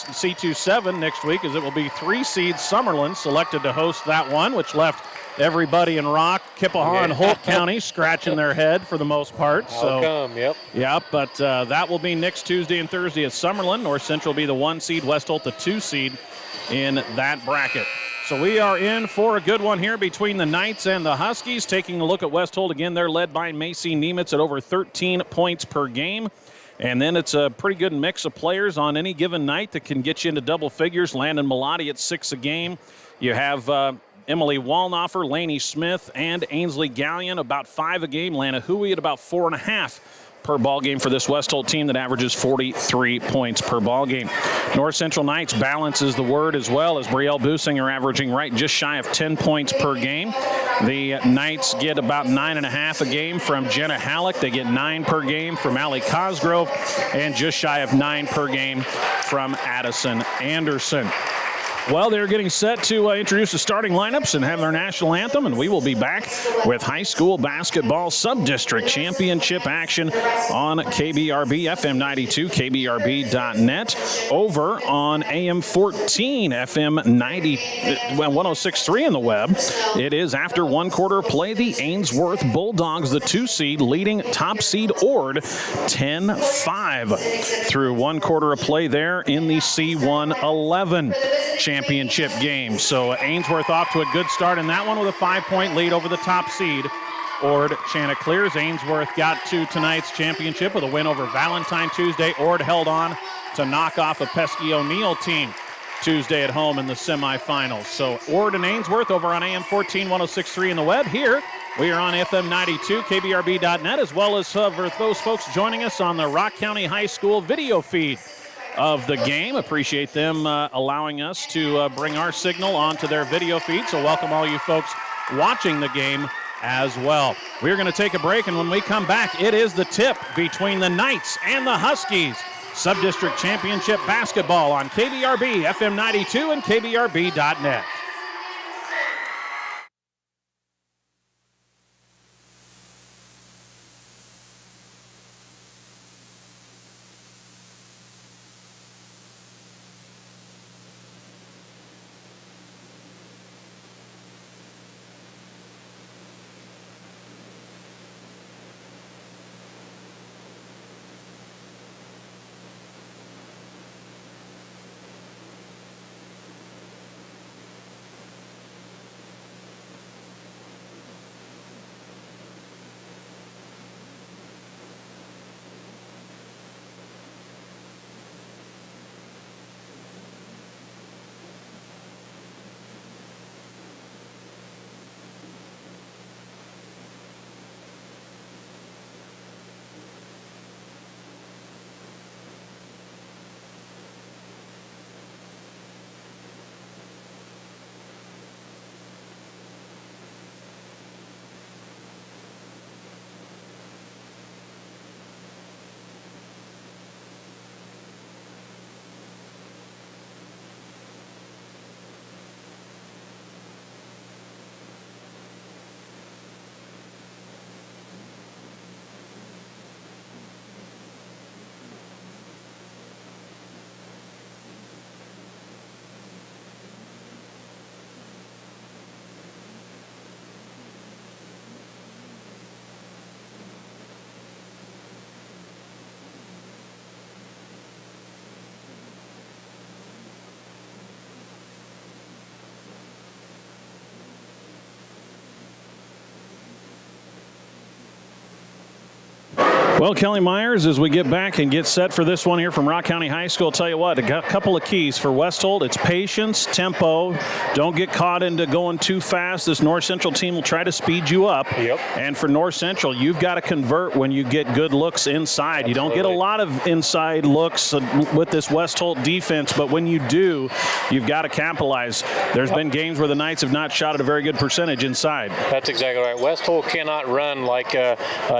C2-7 next week, as it will be 3-seed Summerlin selected to host that one, which left everybody in Rock, Kippahaw, and Holt County scratching their head for the most part. But that will be next Tuesday and Thursday at Summerlin. North Central will be the 1-seed, West Holt the 2-seed in that bracket. So we are in for a good one here between the Knights and the Huskies. Taking a look at West Holt again, they're led by Macy Nemitz at over 13 points per game. And then it's a pretty good mix of players on any given night that can get you into double figures. Landon Malati at 6 a game. You have Emily Walnoffer, Laney Smith, and Ainsley Gallion about 5 a game. Lana Huey at about 4.5 per ball game for this West Holt team that averages 43 points per ball game. North Central Knights balance is the word, as well as Brielle Businger averaging right just shy of 10 points per game. The Knights get about 9.5 a game from Jenna Halleck. They get 9 per game from Allie Cosgrove, and just shy of 9 per game from Addison Anderson. Well, they're getting set to introduce the starting lineups and have their national anthem, and we will be back with high school basketball sub-district championship action on KBRB, FM 92, KBRB.net, over on AM 14, FM 106.3 in the web. It is after one quarter play, the Ainsworth Bulldogs, the 2-seed, leading top seed Ord 10-5 through one quarter of play there in the C1-11 championship game. So Ainsworth off to a good start in that one with a 5-point lead over the top seed Ord Chanticleers. Ainsworth got to tonight's championship with a win over Valentine Tuesday. Ord held on to knock off a pesky O'Neill team Tuesday at home in the semifinals. So Ord and Ainsworth over on AM 14, 106.3 in the web. Here we are on FM 92, KBRB.net, as well as for those folks joining us on the Rock County High School video feed of the game. Appreciate them allowing us to bring our signal onto their video feed. So welcome all you folks watching the game as well. We're going to take a break, and when we come back, it is the tip between the Knights and the Huskies. Sub-District Championship basketball on KBRB, FM 92, and KBRB.net. Well, Kelly Myers, as we get back and get set for this one here from Rock County High School, I'll tell you what, a couple of keys for West Holt. It's patience, tempo. Don't get caught into going too fast. This North Central team will try to speed you up. Yep. And for North Central, you've got to convert when you get good looks inside. Absolutely. You don't get a lot of inside looks with this West Holt defense, but when you do, you've got to capitalize. There's been games where the Knights have not shot at a very good percentage inside. That's exactly right. West Holt cannot run like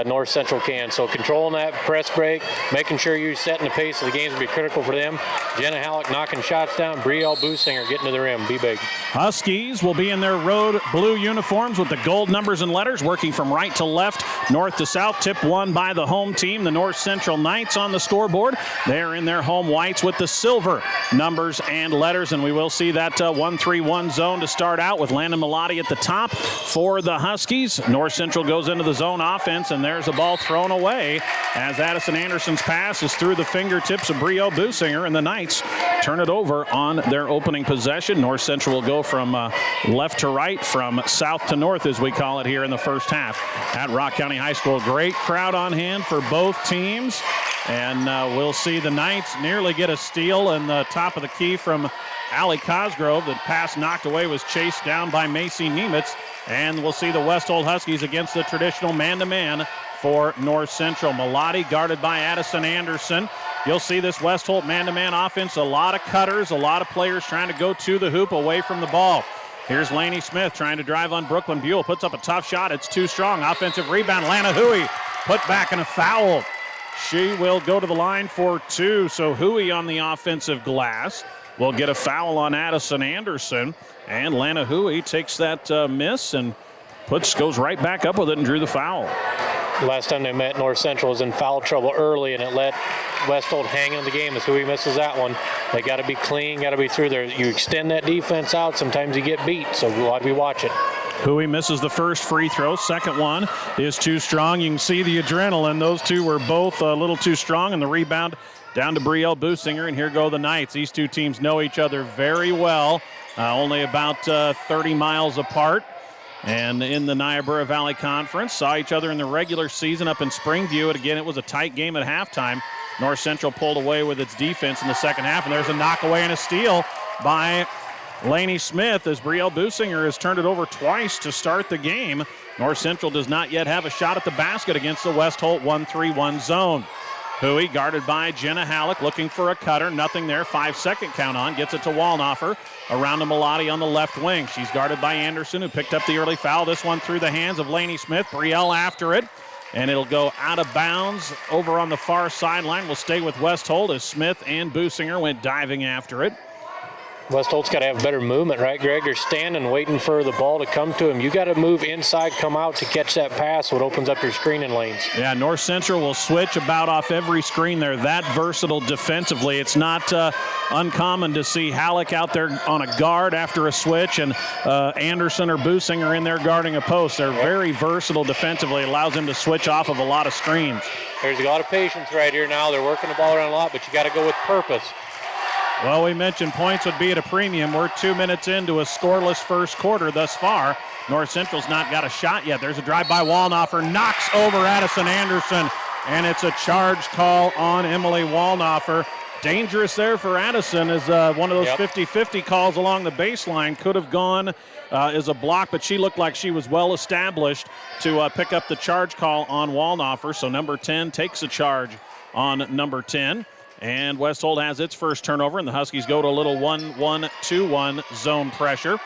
North Central can, so control controlling that press break, making sure you're setting the pace of the games will be critical for them. Jenna Halleck knocking shots down. Brielle Businger getting to the rim. Be big. Huskies will be in their road blue uniforms with the gold numbers and letters, working from right to left, north to south. Tip won by the home team, the North Central Knights on the scoreboard. They're in their home whites with the silver numbers and letters, and we will see that 1-3-1 zone to start out with Landon Melotti at the top for the Huskies. North Central goes into the zone offense, and there's a ball thrown away as Addison Anderson's pass is through the fingertips of Brielle Businger, and the Knights turn it over on their opening possession. North Central will go from left to right, from south to north, as we call it here in the first half at Rock County High School. Great crowd on hand for both teams, and we'll see the Knights nearly get a steal in the top of the key from Allie Cosgrove. The pass knocked away was chased down by Macy Nemitz, and we'll see the West Holt Huskies against the traditional man-to-man for North Central. Melotti guarded by Addison Anderson. You'll see this West Holt man-to-man offense, a lot of cutters, a lot of players trying to go to the hoop away from the ball. Here's Laney Smith trying to drive on Brooklyn Buell, puts up a tough shot. It's too strong. Offensive rebound. Lana Huey put back in a foul. She will go to the line for two. So Huey on the offensive glass will get a foul on Addison Anderson. And Lana Huey takes that miss and goes right back up with it and drew the foul. Last time they met, North Central was in foul trouble early, and it let West Holt hang in the game as Huey misses that one. They got to be clean, got to be through there. You extend that defense out, sometimes you get beat, so why do we watch it? Huey misses the first free throw. Second one is too strong. You can see the adrenaline. Those two were both a little too strong, and the rebound down to Brielle Businger, and here go the Knights. These two teams know each other very well, only about 30 miles apart. And in the Niobrara Valley Conference, saw each other in the regular season up in Springview. And again, it was a tight game at halftime. North Central pulled away with its defense in the second half, and there's a knockaway and a steal by Laney Smith as Brielle Businger has turned it over twice to start the game. North Central does not yet have a shot at the basket against the West Holt 1-3-1 zone. Huey guarded by Jenna Halleck, looking for a cutter. Nothing there. 5-second count on. Gets it to Wallnoffer. Around to Melotti on the left wing. She's guarded by Anderson, who picked up the early foul. This one through the hands of Laney Smith. Brielle after it. And it'll go out of bounds over on the far sideline. We'll stay with West Holt as Smith and Businger went diving after it. West Holt's got to have better movement, right, Greg? They're standing, waiting for the ball to come to him. You got to move inside, come out to catch that pass, so it opens up your screening lanes. Yeah, North Central will switch about off every screen. They're that versatile defensively. It's not uncommon to see Halleck out there on a guard after a switch, and Anderson or Businger in there guarding a post. They're very versatile defensively. It allows them to switch off of a lot of screens. There's a lot of patience right here now. They're working the ball around a lot, but you got to go with purpose. Well, we mentioned points would be at a premium. We're 2 minutes into a scoreless first quarter thus far. North Central's not got a shot yet. There's a drive by Wallnoffer, knocks over Addison Anderson, and it's a charge call on Emily Wallnoffer. Dangerous there for Addison as one of those 50-50 calls along the baseline could have gone as a block, but she looked like she was well established to pick up the charge call on Wallnoffer. So number 10 takes a charge on number 10. And West Holt has its first turnover, and the Huskies go to a little 1-1-2-1 zone pressure.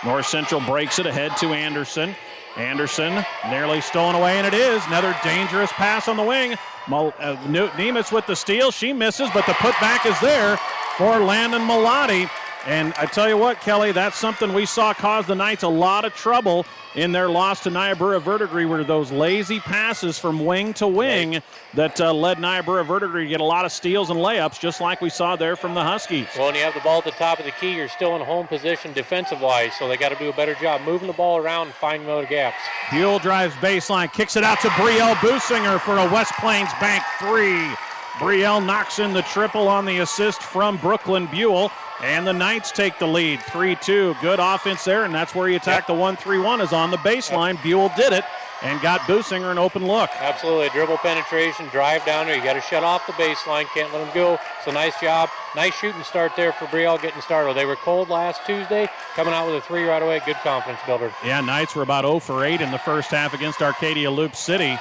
North Central breaks it ahead to Anderson. Anderson nearly stolen away, and it is. Another dangerous pass on the wing. Nemitz with the steal. She misses, but the putback is there for Landon Melotti. And I tell you what, Kelly, that's something we saw cause the Knights a lot of trouble in their loss to Niobrara Verdigris, were those lazy passes from wing to wing that led Niobrara Verdigris to get a lot of steals and layups, just like we saw there from the Huskies. Well, when you have the ball at the top of the key, you're still in home position defensive-wise, so they got to do a better job moving the ball around and finding other gaps. Buell drives baseline, kicks it out to Brielle Businger for a West Plains Bank three. Brielle knocks in the triple on the assist from Brooklyn Buell. And the Knights take the lead, 3-2. Good offense there, and that's where you attack the 1-3-1 is on the baseline. Buell did it and got Businger an open look. Absolutely, dribble penetration, drive down there. You got to shut off the baseline, can't let them go. So nice job. Nice shooting start there for Brielle getting started. They were cold last Tuesday, coming out with a three right away. Good confidence builder. Yeah, Knights were about 0 for 8 in the first half against Arcadia Loop City.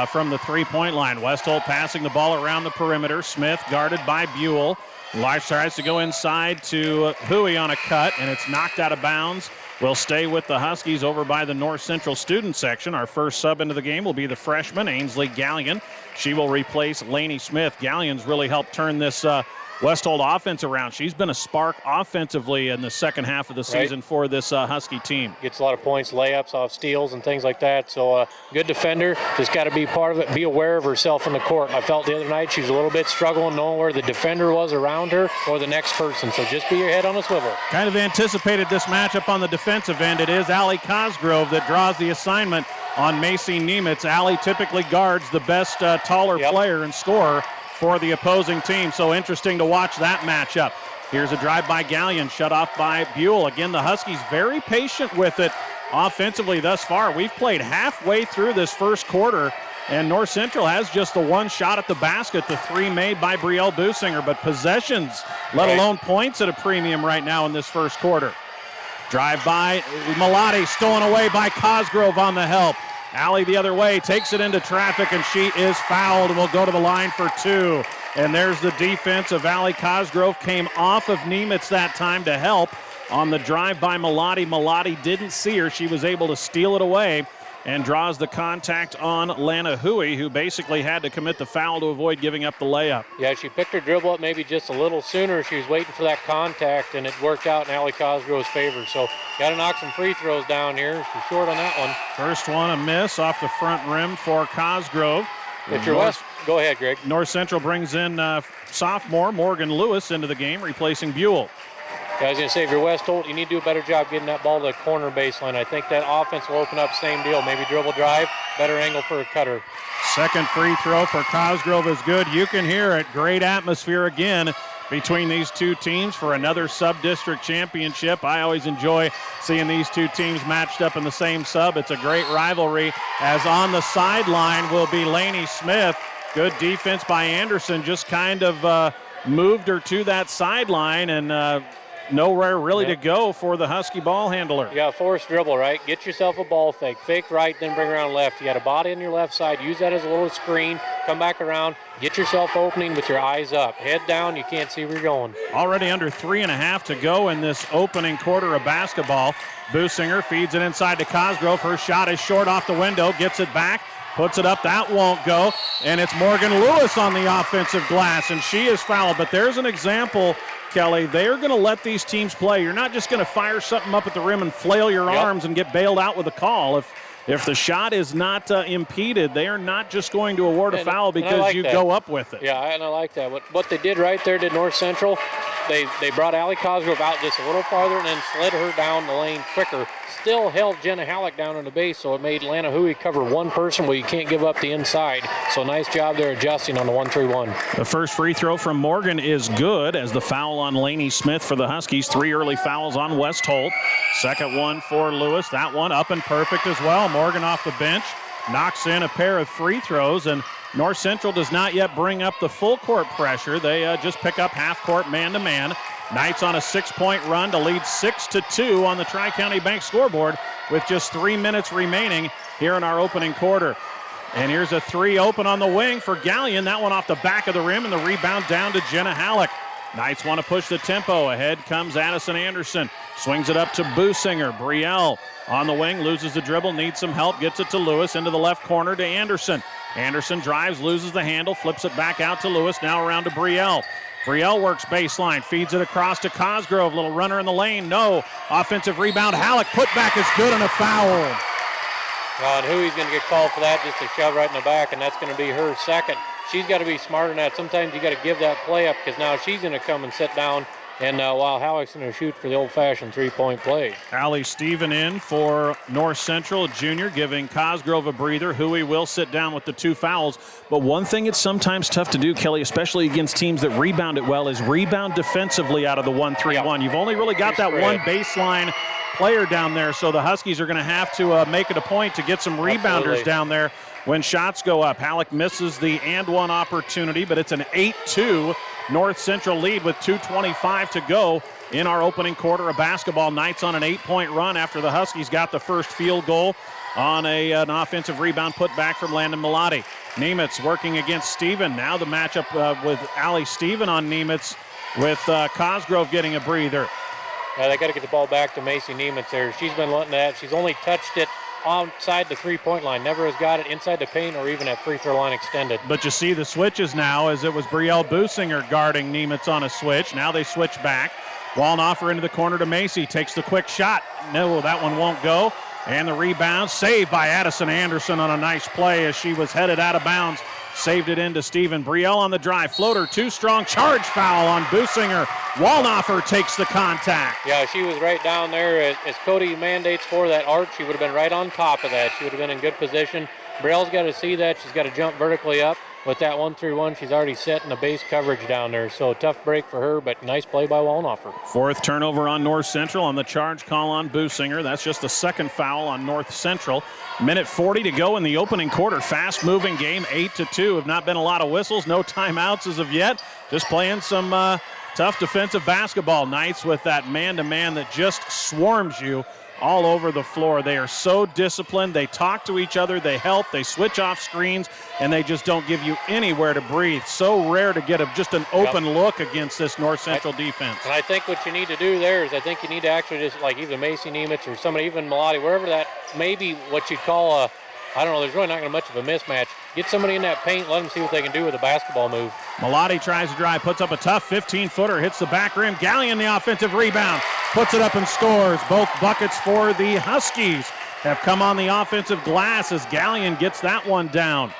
From the three-point line. West Holt passing the ball around the perimeter. Smith guarded by Buell. Life tries to go inside to Huey on a cut, and it's knocked out of bounds We'll stay with the Huskies over by the North Central student section. Our first sub into the game will be the freshman, Ainsley Gallion. She will replace Lainey Smith. Gallion's really helped turn this West Holt offense around. She's been a spark offensively in the second half of the season for this Husky team. Gets a lot of points, layups off steals and things like that. So good defender, just got to be part of it, be aware of herself in the court. I felt the other night she was a little bit struggling knowing where the defender was around her or the next person. So just be your head on a swivel. Kind of anticipated this matchup on the defensive end. It is Allie Cosgrove that draws the assignment on Macy Nemitz. Allie typically guards the best taller player and scorer for the opposing team, so interesting to watch that matchup. Here's a drive by Gallion, shut off by Buell. Again, the Huskies very patient with it offensively thus far. We've played halfway through this first quarter, and North Central has just the one shot at the basket, the three made by Brielle Businger, but possessions, let alone points, at a premium right now in this first quarter. Drive by Malati, stolen away by Cosgrove on the help. Allie the other way, takes it into traffic, and she is fouled and will go to the line for two. And there's the defense of Allie Cosgrove. Came off of Nemitz that time to help on the drive by Malati. Malati didn't see her. She was able to steal it away and draws the contact on Lana Hui, who basically had to commit the foul to avoid giving up the layup. Yeah, she picked her dribble up maybe just a little sooner. She was waiting for that contact, and it worked out in Allie Cosgrove's favor. So got to knock some free throws down here. She's short on that one. First one, a miss off the front rim for Cosgrove. If you're West, go ahead, Greg. North Central brings in sophomore Morgan Lewis into the game, replacing Buell. I was going to say, if you're West Holt, you need to do a better job getting that ball to the corner baseline. I think that offense will open up, same deal. Maybe dribble drive, better angle for a cutter. Second free throw for Cosgrove is good. You can hear it. Great atmosphere again between these two teams for another sub-district championship. I always enjoy seeing these two teams matched up in the same sub. It's a great rivalry, as on the sideline will be Lainey Smith. Good defense by Anderson, just kind of moved her to that sideline, and nowhere really to go for the Husky ball handler. You got a forced dribble, right? Get yourself a ball fake. Fake right, then bring around left. You got a body on your left side. Use that as a little screen. Come back around. Get yourself opening with your eyes up. Head down. You can't see where you're going. Already under 3.5 to go in this opening quarter of basketball. Businger feeds it inside to Cosgrove. Her shot is short off the window. Gets it back. Puts it up. That won't go. And it's Morgan Lewis on the offensive glass, and she is fouled. But there's an example, Kelly. They're going to let these teams play. You're not just going to fire something up at the rim and flail your arms and get bailed out with a call. If the shot is not impeded, they are not just going to award a foul because you go up with it. Yeah, and I like that. What they did right there did North Central. They brought Allie Cosgrove out just a little farther and then slid her down the lane quicker. Still held Jenna Halleck down on the base, so it made Lana Hui cover one person where you can't give up the inside. So nice job there adjusting on the 1-3-1. The first free throw from Morgan is good, as the foul on Lainey Smith for the Huskies. 3 early fouls on West Holt. Second one for Lewis. That one up and perfect as well. Morgan off the bench knocks in a pair of free throws, and North Central does not yet bring up the full court pressure. They just pick up half court man-to-man. Knights on a 6-point run to lead 6-2 on the Tri-County Bank scoreboard with just 3 minutes remaining here in our opening quarter. And here's a three open on the wing for Gallion. That one off the back of the rim, and the rebound down to Jenna Halleck. Knights want to push the tempo. Ahead comes Addison Anderson. Swings it up to Businger. Brielle on the wing, loses the dribble, needs some help, gets it to Lewis, into the left corner to Anderson. Anderson drives, loses the handle, flips it back out to Lewis, now around to Brielle. Brielle works baseline, feeds it across to Cosgrove. Little runner in the lane, no. Offensive rebound, Halleck, put back is good, and a foul. And Huey's going to get called for that, just a shove right in the back, and that's going to be her second. She's got to be smarter than that. Sometimes you got to give that play up, because now she's going to come and sit down, and while Halleck's going to shoot for the old-fashioned three-point play. Allie Steven in for North Central, junior, giving Cosgrove a breather. Huey will sit down with the 2 fouls. But one thing it's sometimes tough to do, Kelly, especially against teams that rebound it well, is rebound defensively out of the 1-3-1. You've only really got that one baseline player down there, so the Huskies are going to have to make it a point to get some rebounders down there when shots go up. Halleck misses the and-one opportunity, but it's an 8-2 North Central lead with 2:25 to go in our opening quarter of basketball. Knights on an 8-point run after the Huskies got the first field goal on an offensive rebound put back from Landon Malati. Nemitz working against Steven. Now the matchup with Allie Steven on Nemitz, with Cosgrove getting a breather. They got to get the ball back to Macy Nemitz there. She's been letting that. She's only touched it outside the three-point line. Never has got it inside the paint or even at free throw line extended. But you see the switches now, as it was Brielle Businger guarding Nemitz on a switch. Now they switch back. Wallnoffer into the corner to Macy. Takes the quick shot. No, that one won't go. And the rebound saved by Addison Anderson on a nice play as she was headed out of bounds. Saved it into Stephen. Brielle on the drive. Floater, too strong. Charge foul on Businger. Wallnoffer takes the contact. Yeah, she was right down there. As Cody mandates for that arc, she would have been right on top of that. She would have been in good position. Brielle's got to see that. She's got to jump vertically up. With that 1-3-1, she's already set in the base coverage down there. So tough break for her, but nice play by Wallnoffer. Fourth turnover on North Central on the charge call on Businger. That's just the second foul on North Central. Minute 40 to go in the opening quarter. Fast-moving game, 8-2. Have not been a lot of whistles, no timeouts as of yet. Just playing some tough defensive basketball. Knights with that man-to-man that just swarms you all over the floor. They are so disciplined. They talk to each other. They help. They switch off screens, and they just don't give you anywhere to breathe. So rare to get just an open look against this North Central defense. And I think what you need to do there is I think you need to actually just, like either Macy Nemitz or somebody, even Melody, wherever that may be what you'd call a, I don't know, there's really not going to be much of a mismatch. Get somebody in that paint, let them see what they can do with a basketball move. Melody tries to drive, puts up a tough 15-footer, hits the back rim. Gallion the offensive rebound, puts it up and scores. Both buckets for the Huskies have come on the offensive glass as Gallion gets that one down.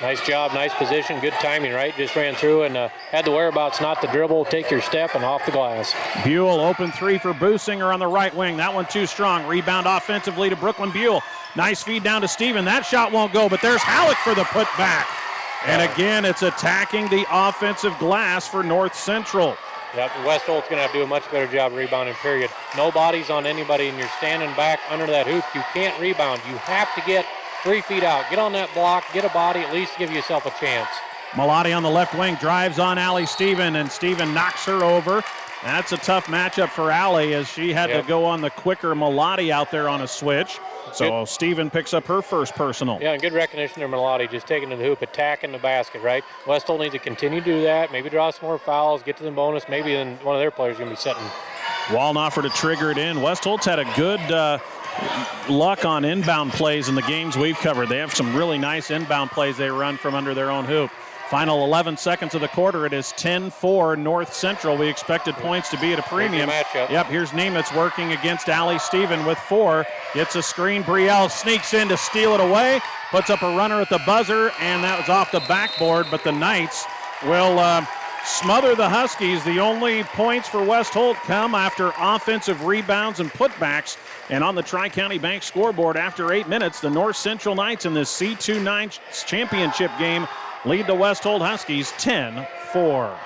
Nice job, nice position, good timing, right? Just ran through and had the whereabouts not to dribble, take your step, and off the glass. Buell, open three for Businger on the right wing. That one too strong. Rebound offensively to Brooklyn Buell. Nice feed down to Steven. That shot won't go, but there's Halleck for the putback. And again, it's attacking the offensive glass for North Central. Yep, West Holt's going to have to do a much better job rebounding, period. No bodies on anybody, and you're standing back under that hoop. You can't rebound. You have to get 3 feet out. Get on that block, get a body, at least give yourself a chance. Melody on the left wing drives on Allie Steven, and Steven knocks her over. That's a tough matchup for Allie as she had to go on the quicker Melody out there on a switch. So Steven picks up her first personal. Yeah, and good recognition there, Melody, just taking to the hoop, attacking the basket, right? West Holt needs to continue to do that, maybe draw some more fouls, get to the bonus, maybe then one of their players is going to be setting. Wallnoffer to trigger it in. West Holt's had a good luck on inbound plays in the games we've covered. They have some really nice inbound plays they run from under their own hoop. Final 11 seconds of the quarter. It is 10-4 North Central. We expected points to be at a premium. Yep, here's Nemitz working against Allie Steven with 4. Gets a screen. Brielle sneaks in to steal it away. Puts up a runner at the buzzer, and that was off the backboard. But the Knights will smother the Huskies. The only points for West Holt come after offensive rebounds and putbacks. And on the Tri-County Bank scoreboard, after 8 minutes, the North Central Knights in this C2-9 championship game lead the West Holt Huskies 10-4.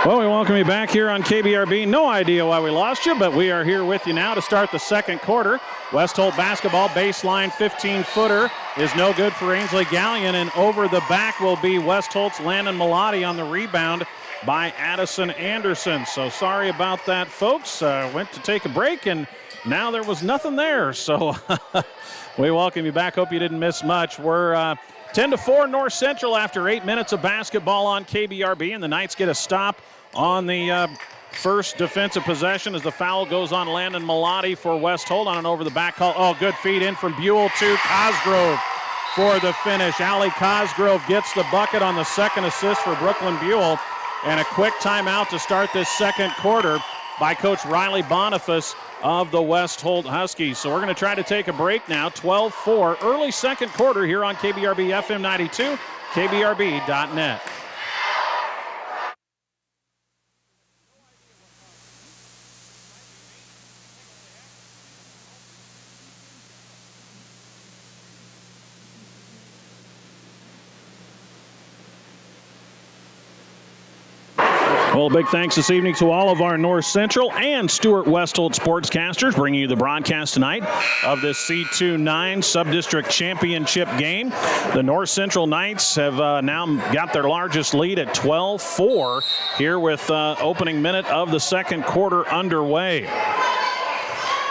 Well, we welcome you back here on KBRB. No idea why we lost you, but we are here with you now to start the second quarter. West Holt basketball, baseline 15-footer is no good for Ainsley Gallion, and over the back will be West Holt's Landon Melody on the rebound by Addison Anderson. So sorry about that, folks. Went to take a break, and now there was nothing there. So we welcome you back. Hope you didn't miss much. We're 10-4 North Central after 8 minutes of basketball on KBRB, and the Knights get a stop on the first defensive possession as the foul goes on Landon Malati for West Holt on an over the back call. Oh, good feed in from Buell to Cosgrove for the finish. Allie Cosgrove gets the bucket on the second assist for Brooklyn Buell, and a quick timeout to start this second quarter by Coach Riley Boniface of the West Holt Huskies. So we're going to try to take a break now. 12-4, early second quarter here on KBRB FM 92, kbrb.net. Well, big thanks this evening to all of our North Central and Stuart West Holt sportscasters, bringing you the broadcast tonight of this C2-9 Sub-District Championship game. The North Central Knights have now got their largest lead at 12-4 here with opening minute of the second quarter underway.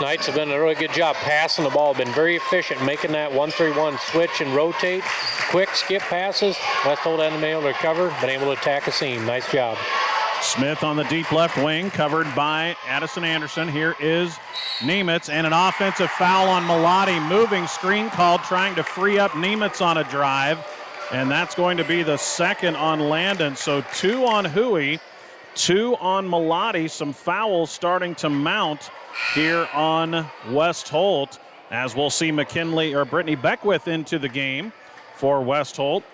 Knights have done a really good job passing the ball, been very efficient, making that 1-3-1 switch and rotate. Quick skip passes. West Holt hasn't been able to recover, been able to attack a seam. Nice job. Smith on the deep left wing, covered by Addison Anderson. Here is Nemitz, and an offensive foul on Malati. Moving screen called, trying to free up Nemitz on a drive, and that's going to be the second on Landon. So 2 on Huey, 2 on Malati. Some fouls starting to mount here on West Holt, as we'll see Brittany Beckwith into the game for West Holt.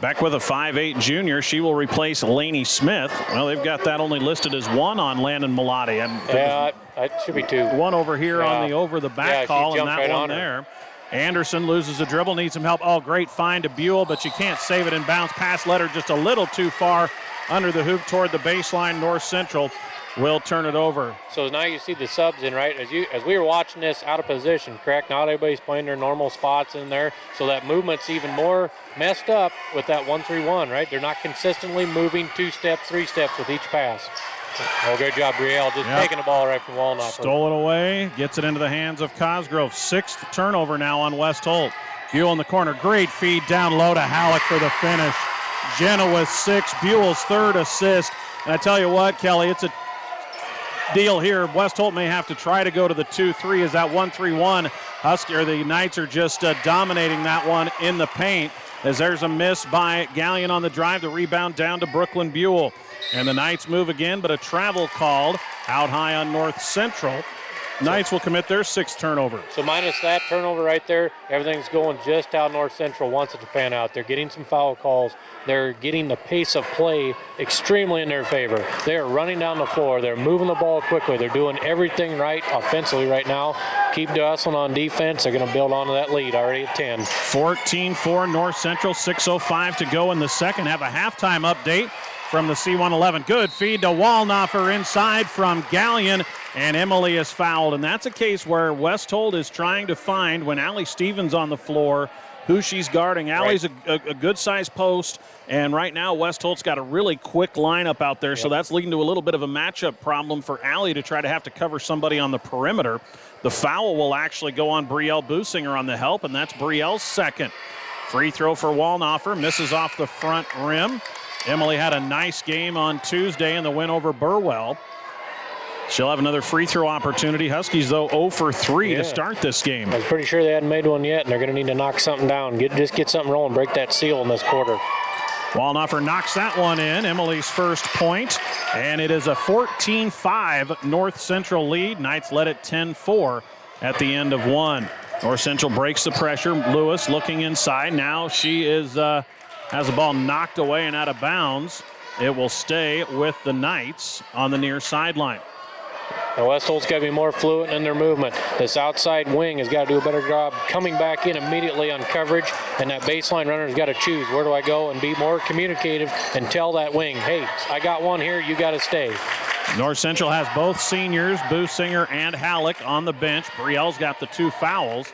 Beckwith, a 5'8 junior. She will replace Lainey Smith. Well, they've got that only listed as 1 on Landon Malati. Yeah, it should be 2. 1 over here on the over-the-back call, and that right one there. Anderson loses a dribble, needs some help. Oh, great find to Buell, but you can't save it in bounds. Pass led her just a little too far under the hoop toward the baseline. North Central will turn it over. So now you see the subs in, right? As we were watching this out of position, correct? Not everybody's playing their normal spots in there, so that movement's even more messed up with that 1-3-1, right? They're not consistently moving 2 steps, 3 steps with each pass. Oh, good job, Brielle, just taking the ball right from Walnut. Stole it away, gets it into the hands of Cosgrove. 6th turnover now on West Holt. Buell in the corner, great feed down low to Halleck for the finish. Jenna with 6, Buell's 3rd assist. And I tell you what, Kelly, it's a deal here. West Holt may have to try to go to the 2-3 as that 1-3-1. The Knights are just dominating that one in the paint, as there's a miss by Gallion on the drive. The rebound down to Brooklyn Buell. And the Knights move again, but a travel called out high on North Central. Knights will commit their 6th turnover. So minus that turnover right there, everything's going just how North Central wants it to pan out. They're getting some foul calls. They're getting the pace of play extremely in their favor. They are running down the floor. They're moving the ball quickly. They're doing everything right offensively right now. Keep hustling on defense. They're going to build onto that lead already at 10. 14-4 North Central, 6:05 to go in the second. Have a halftime update from the C111. Good feed to Walnoffer inside from Gallion, and Emily is fouled. And that's a case where West Holt is trying to find, when Allie Stevens on the floor, who she's guarding. Allie's a good-sized post, and right now West Holt's got a really quick lineup out there, so that's leading to a little bit of a matchup problem for Allie to try to have to cover somebody on the perimeter. The foul will actually go on Brielle Businger on the help, and that's Brielle's 2nd. Free throw for Walnoffer, misses off the front rim. Emily had a nice game on Tuesday in the win over Burwell. She'll have another free throw opportunity. Huskies, though, 0 for 3 to start this game. I was pretty sure they hadn't made one yet, and they're going to need to knock something down. Just get something rolling, break that seal in this quarter. Walnoffer knocks that one in, Emily's 1st point, and it is a 14-5 North Central lead. Knights led it 10-4 at the end of 1. North Central breaks the pressure. Lewis looking inside. Now she is has the ball knocked away and out of bounds. It will stay with the Knights on the near sideline. And West Holt's got to be more fluent in their movement. This outside wing has got to do a better job coming back in immediately on coverage, and that baseline runner's got to choose where do I go and be more communicative and tell that wing, hey, I got one here, you got to stay. North Central has both seniors, Businger and Halleck, on the bench. Brielle's got the 2 fouls.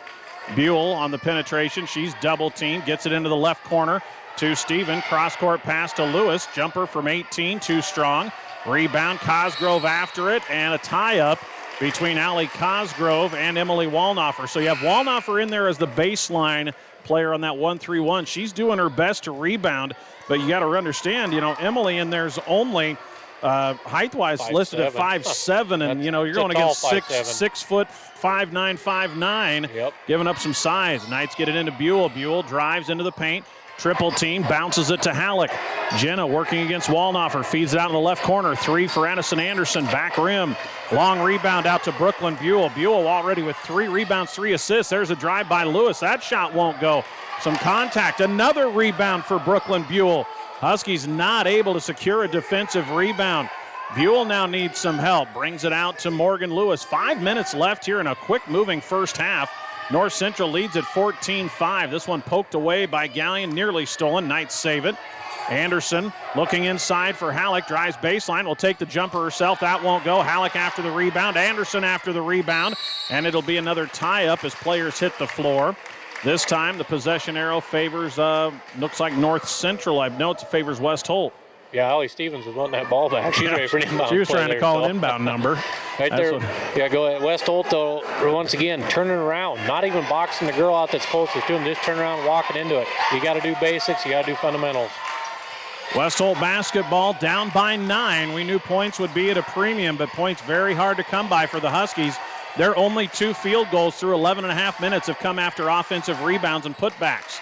Buell on the penetration. She's double teamed, gets it into the left corner to Steven. Cross-court pass to Lewis. Jumper from 18, too strong. Rebound, Cosgrove after it, and a tie-up between Allie Cosgrove and Emily Walnoffer. So you have Walnoffer in there as the baseline player on that 1-3-1. She's doing her best to rebound, but you got to understand, Emily in there's only height-wise listed at 5'7", and you're going against 6'5", 5'9", 5'9", yep. Giving up some size. Knights get it into Buell. Buell drives into the paint. Triple team, bounces it to Halleck. Jenna working against Walnoffer, feeds it out in the left corner. 3 for Addison Anderson, back rim. Long rebound out to Brooklyn Buell. Buell already with 3 rebounds, 3 assists. There's a drive by Lewis. That shot won't go. Some contact. Another rebound for Brooklyn Buell. Huskies not able to secure a defensive rebound. Buell now needs some help. Brings it out to Morgan Lewis. 5 minutes left here in a quick-moving first half. North Central leads at 14-5. This one poked away by Gallion, nearly stolen. Knights save it. Anderson looking inside for Halleck, drives baseline, will take the jumper herself. That won't go. Halleck after the rebound. Anderson after the rebound. And it'll be another tie-up as players hit the floor. This time the possession arrow favors, looks like North Central. I know it favors West Holt. Yeah, Holly Stevens was wanting that ball back. She's ready for an inbound. She was trying to call an inbound number. Right there. Yeah, go ahead. West Holt, though, once again, turning around. Not even boxing the girl out that's closest to him. Just turn around and walking into it. You got to do basics. You got to do fundamentals. West Holt basketball down by 9. We knew points would be at a premium, but points very hard to come by for the Huskies. Their only 2 field goals through 11 and a half minutes have come after offensive rebounds and putbacks.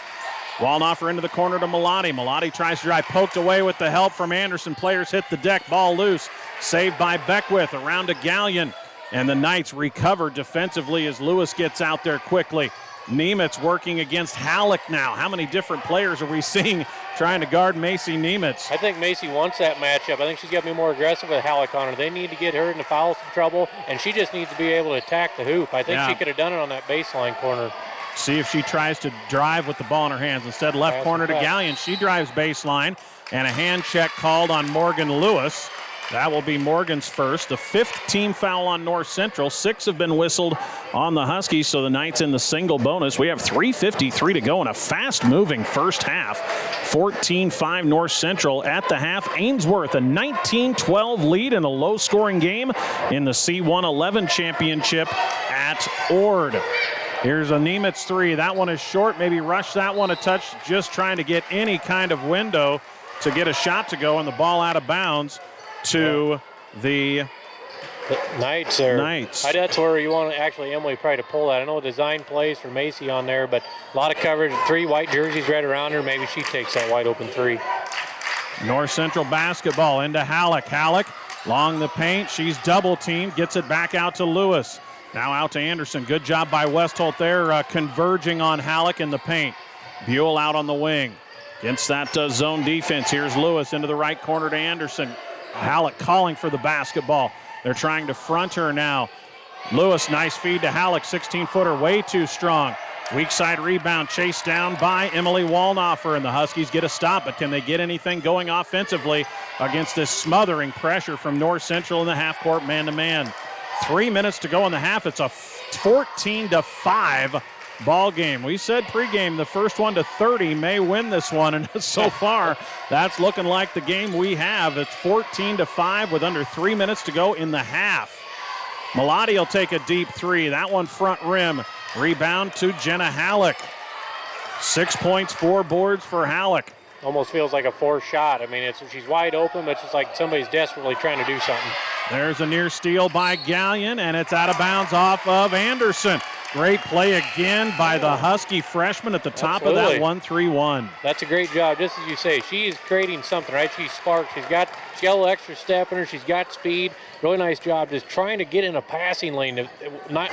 Walnoffer into the corner to Malati. Malati tries to drive, poked away with the help from Anderson. Players hit the deck, ball loose. Saved by Beckwith, around to Gallion. And the Knights recover defensively as Lewis gets out there quickly. Nemitz working against Halleck now. How many different players are we seeing trying to guard Macy Nemitz? I think Macy wants that matchup. I think she's got to be more aggressive with Halleck on her. They need to get her into foul trouble, and she just needs to be able to attack the hoop. I think she could have done it on that baseline corner. See if she tries to drive with the ball in her hands. Instead, left corner to Gallion. She drives baseline, and a hand check called on Morgan Lewis. That will be Morgan's first. The 5th team foul on North Central. 6 have been whistled on the Huskies, so the Knights in the single bonus. We have 3:53 to go in a fast-moving first half. 14-5 North Central at the half. Ainsworth a 19-12 lead in a low-scoring game in the C1-11 championship at Ord. Here's a Nemitz 3. That one is short. Maybe rush that one a touch, just trying to get any kind of window to get a shot to go, and the ball out of bounds to the Knights. That's where you want actually Emily probably to pull that. I know design plays for Macy on there, but a lot of coverage. 3 white jerseys right around her. Maybe she takes that wide open 3. North Central basketball into Halleck. Halleck along the paint. She's double teamed. Gets it back out to Lewis. Now out to Anderson. Good job by West Holt there, converging on Halleck in the paint. Buell out on the wing. Against that zone defense, here's Lewis into the right corner to Anderson. Halleck calling for the basketball. They're trying to front her now. Lewis, nice feed to Halleck, 16-footer, way too strong. Weak side rebound chased down by Emily Walnoffer, and the Huskies get a stop, but can they get anything going offensively against this smothering pressure from North Central in the half-court man-to-man? 3 minutes to go in the half. It's a 14-5 ball game. We said pregame the first one to 30 may win this one, and so far that's looking like the game we have. It's 14-5 with under 3 minutes to go in the half. Malati will take a deep 3. That one front rim. Rebound to Jenna Halleck. 6 points, 4 boards for Halleck. Almost feels like a forced shot. I mean, she's wide open, but it's just like somebody's desperately trying to do something. There's a near steal by Gallion, and it's out of bounds off of Anderson. Great play again by the Husky freshman at the top of that 1-3-1. That's a great job, just as you say. She is creating something, right? She's sparked. She's got a little extra step in her. She's got speed. Really nice job just trying to get in a passing lane.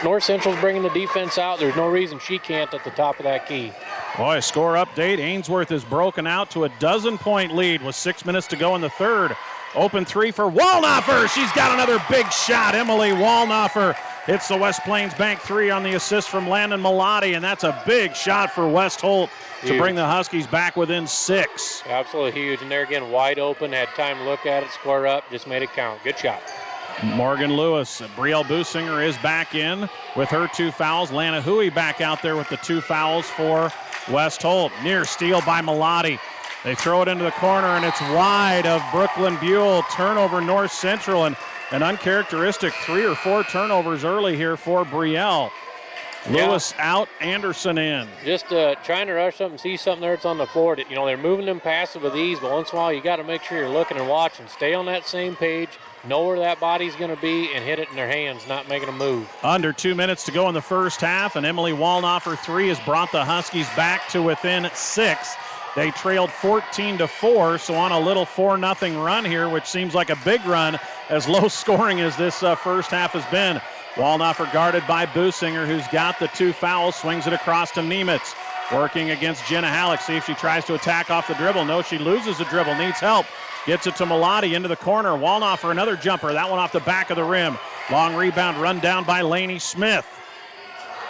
North Central's bringing the defense out. There's no reason she can't at the top of that key. Boy, score update. Ainsworth is broken out to a 12-point lead with 6 minutes to go in the third. Open 3 for Walnoffer. She's got another big shot. Emily Walnoffer hits the West Plains Bank 3 on the assist from Landon Malati, and that's a big shot for West Holt to bring the Huskies back within 6. Absolutely huge. And there again, wide open, had time to look at it, square up, just made it count. Good shot. Morgan Lewis. Brielle Businger is back in with her 2 fouls. Lana Hui back out there with the 2 fouls for West Holt. Near steal by Malati. They throw it into the corner, and it's wide of Brooklyn Buell. Turnover North Central, and an uncharacteristic 3 or 4 turnovers early here for Brielle. Lewis out, Anderson in. Just trying to rush something, see something there that's on the floor. That, they're moving them passive with ease, but once in a while you got to make sure you're looking and watching. Stay on that same page, know where that body's going to be, and hit it in their hands, not making a move. Under 2 minutes to go in the first half, and Emily Wallnoffer 3 has brought the Huskies back to within 6. They trailed 14-4, so on a little 4-0 run here, which seems like a big run as low scoring as this first half has been. Wallnoffer guarded by Businger, who's got the 2 fouls, swings it across to Nemitz. Working against Jenna Halleck. See if she tries to attack off the dribble. No, she loses the dribble, needs help. Gets it to Malati into the corner. Wallnoffer, another jumper. That one off the back of the rim. Long rebound run down by Laney Smith.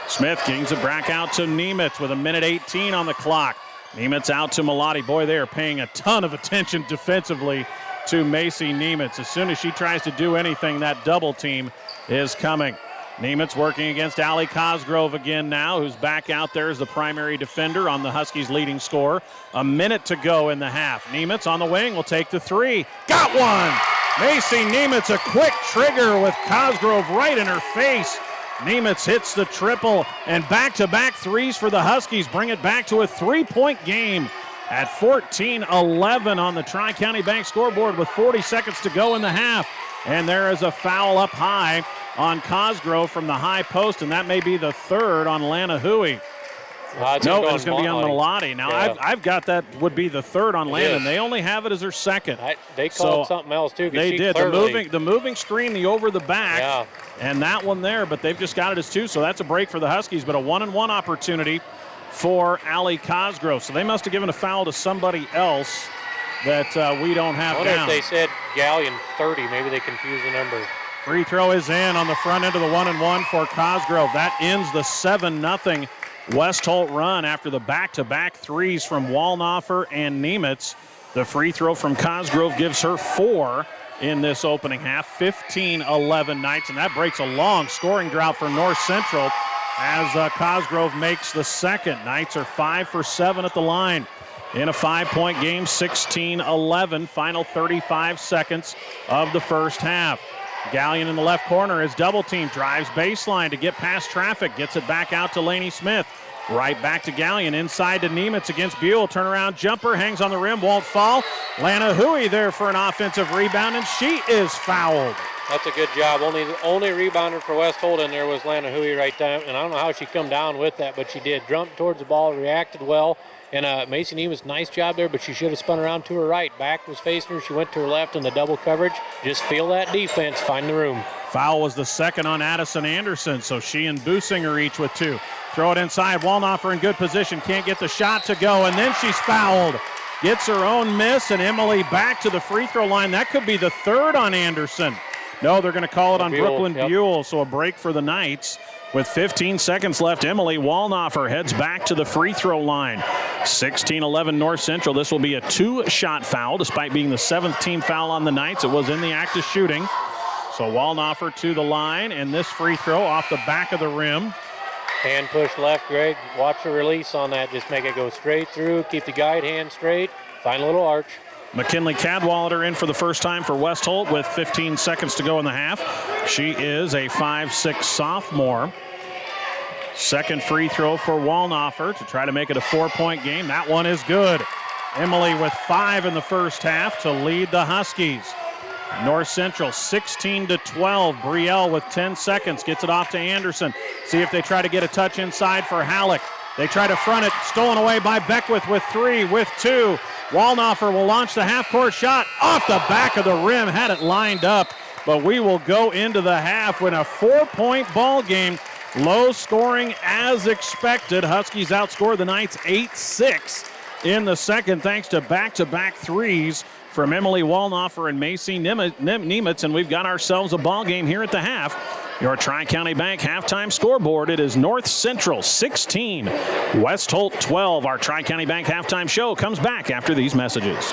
Smith gains it back out to Nemitz with 1:18 on the clock. Nemitz out to Malati. Boy, they are paying a ton of attention defensively to Macy Nemitz. As soon as she tries to do anything, that double team is coming. Nemitz working against Allie Cosgrove again now, who's back out there as the primary defender on the Huskies' leading scorer. A minute to go in the half. Nemitz on the wing will take the 3. Got one! Macy Nemitz, a quick trigger with Cosgrove right in her face. Nemitz hits the triple, and back-to-back threes for the Huskies bring it back to a 3-point game at 14-11 on the Tri-County Bank scoreboard with 40 seconds to go in the half. And there is a foul up high on Cosgrove from the high post, and that may be the 3rd on Lana Hui. No, it's going to be on Malati. Now, yeah. I've got that would be the 3rd on Landon. They only have it as their 2nd. They called something else, too. They did. The moving screen, the over the back, and that one there, but they've just got it as 2, so that's a break for the Huskies, but a 1-and-1 opportunity for Allie Cosgrove. So they must have given a foul to somebody else that we don't have down. I wonder if they said Galleon 30. Maybe they confused the number. Free throw is in on the front end of the 1-and-1 for Cosgrove. That ends the 7-0 West Holt run after the back-to-back threes from Wallnoffer and Nemitz. The free throw from Cosgrove gives her 4 in this opening half. 15-11 Knights, and that breaks a long scoring drought for North Central as Cosgrove makes the 2nd. Knights are 5 for 7 at the line in a 5-point game. 16-11, final 35 seconds of the first half. Gallion in the left corner is double team, drives baseline to get past traffic, gets it back out to Laney Smith. Right back to Gallion, inside to Nemitz against Buell. Turnaround jumper, hangs on the rim, won't fall. Lana Hui there for an offensive rebound, and she is fouled. That's a good job. Only rebounder for West Holt in there was Lana Hui right there, and I don't know how she come down with that, but she did. Jumped towards the ball, reacted well. And Macy Nemitz, nice job there, but she should have spun around to her right. Back was facing her. She went to her left in the double coverage. Just feel that defense, find the room. Foul was the 2nd on Addison Anderson, so she and Businger each with 2. Throw it inside. Wallnoffer in good position. Can't get the shot to go, and then she's fouled. Gets her own miss, and Emily back to the free throw line. That could be the 3rd on Anderson. No, they're going to call it on Brooklyn Buell, so a break for the Knights. With 15 seconds left, Emily Wallnoffer heads back to the free throw line. 16-11 North Central. This will be a 2-shot foul, despite being the 7th team foul on the Knights. It was in the act of shooting. So Wallnoffer to the line, and this free throw off the back of the rim. Hand push left, Greg. Watch the release on that. Just make it go straight through. Keep the guide hand straight. Find a little arch. McKinley Cadwallader in for the first time for West Holt with 15 seconds to go in the half. She is a 5'6" sophomore. Second free throw for Wallnoffer to try to make it a 4-point game. That one is good. Emily with 5 in the first half to lead the Huskies. North Central 16-12. Brielle with 10 seconds gets it off to Anderson. See if they try to get a touch inside for Halleck. They try to front it, stolen away by Beckwith with 3, with 2. Wallnoffer will launch the half-court shot off the back of the rim, had it lined up, but we will go into the half with a 4-point ball game. Low scoring as expected. Huskies outscore the Knights 8-6 in the second, thanks to back-to-back threes from Emily Wallnoffer and Macy Nemitz, and we've got ourselves a ball game here at the half. Your Tri-County Bank halftime scoreboard, it is North Central 16, West Holt 12. Our Tri-County Bank halftime show comes back after these messages.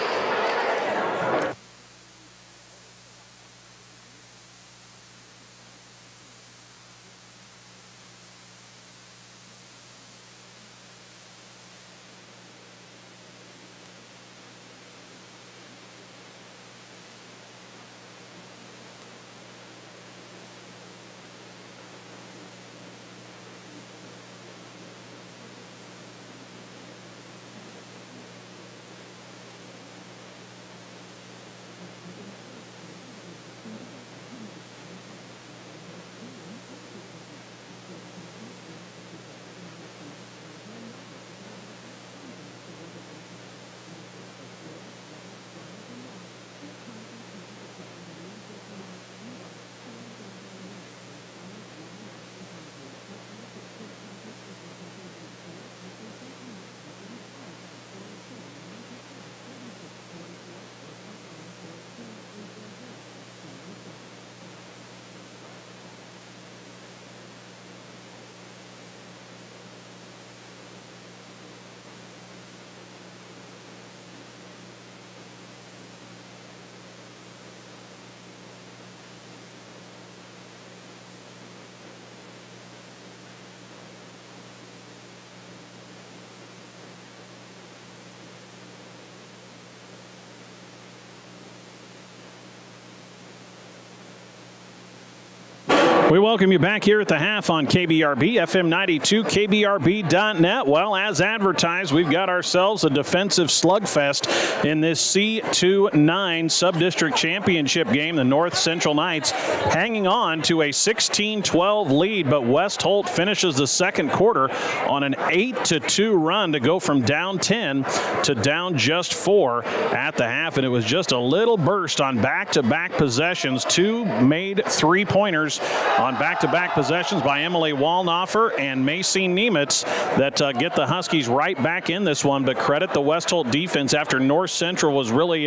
We welcome you back here at the half on KBRB, FM 92, KBRB.net. Well, as advertised, we've got ourselves a defensive slugfest in this C2-9 sub-district championship game. The North Central Knights hanging on to a 16-12 lead, but West Holt finishes the second quarter on an 8-2 run to go from down 10 to down just 4 at the half, and it was just a little burst on back-to-back possessions. Two made three-pointers on back-to-back possessions by Emily Wallnoffer and Macy Nemitz that get the Huskies right back in this one. But credit the West Holt defense after North Central was really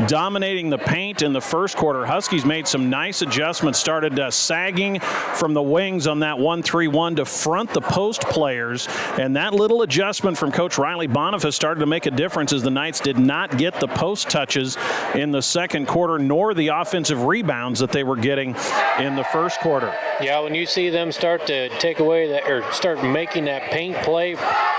dominating the paint in the first quarter. Huskies made some nice adjustments, started sagging from the wings on that 1-3-1 to front the post players. And that little adjustment from Coach Riley Boniface started to make a difference as the Knights did not get the post touches in the second quarter, nor the offensive rebounds that they were getting in the first quarter. Yeah, when you see them start to take away that or start making that paint play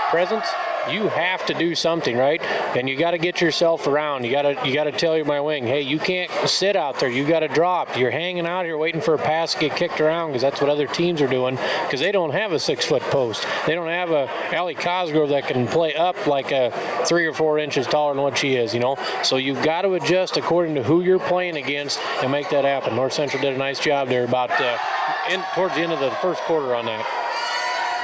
presence, you have to do something, right? And you got to get yourself around. You got to tell my wing, hey, you can't sit out there. You got to drop. You're hanging out here waiting for a pass to get kicked around because that's what other teams are doing because they don't have a 6-foot post. They don't have a Allie Cosgrove that can play up like a 3 or 4 inches taller than what she is, you know? So you've got to adjust according to who you're playing against and make that happen. North Central did a nice job there about towards the end of the first quarter on that.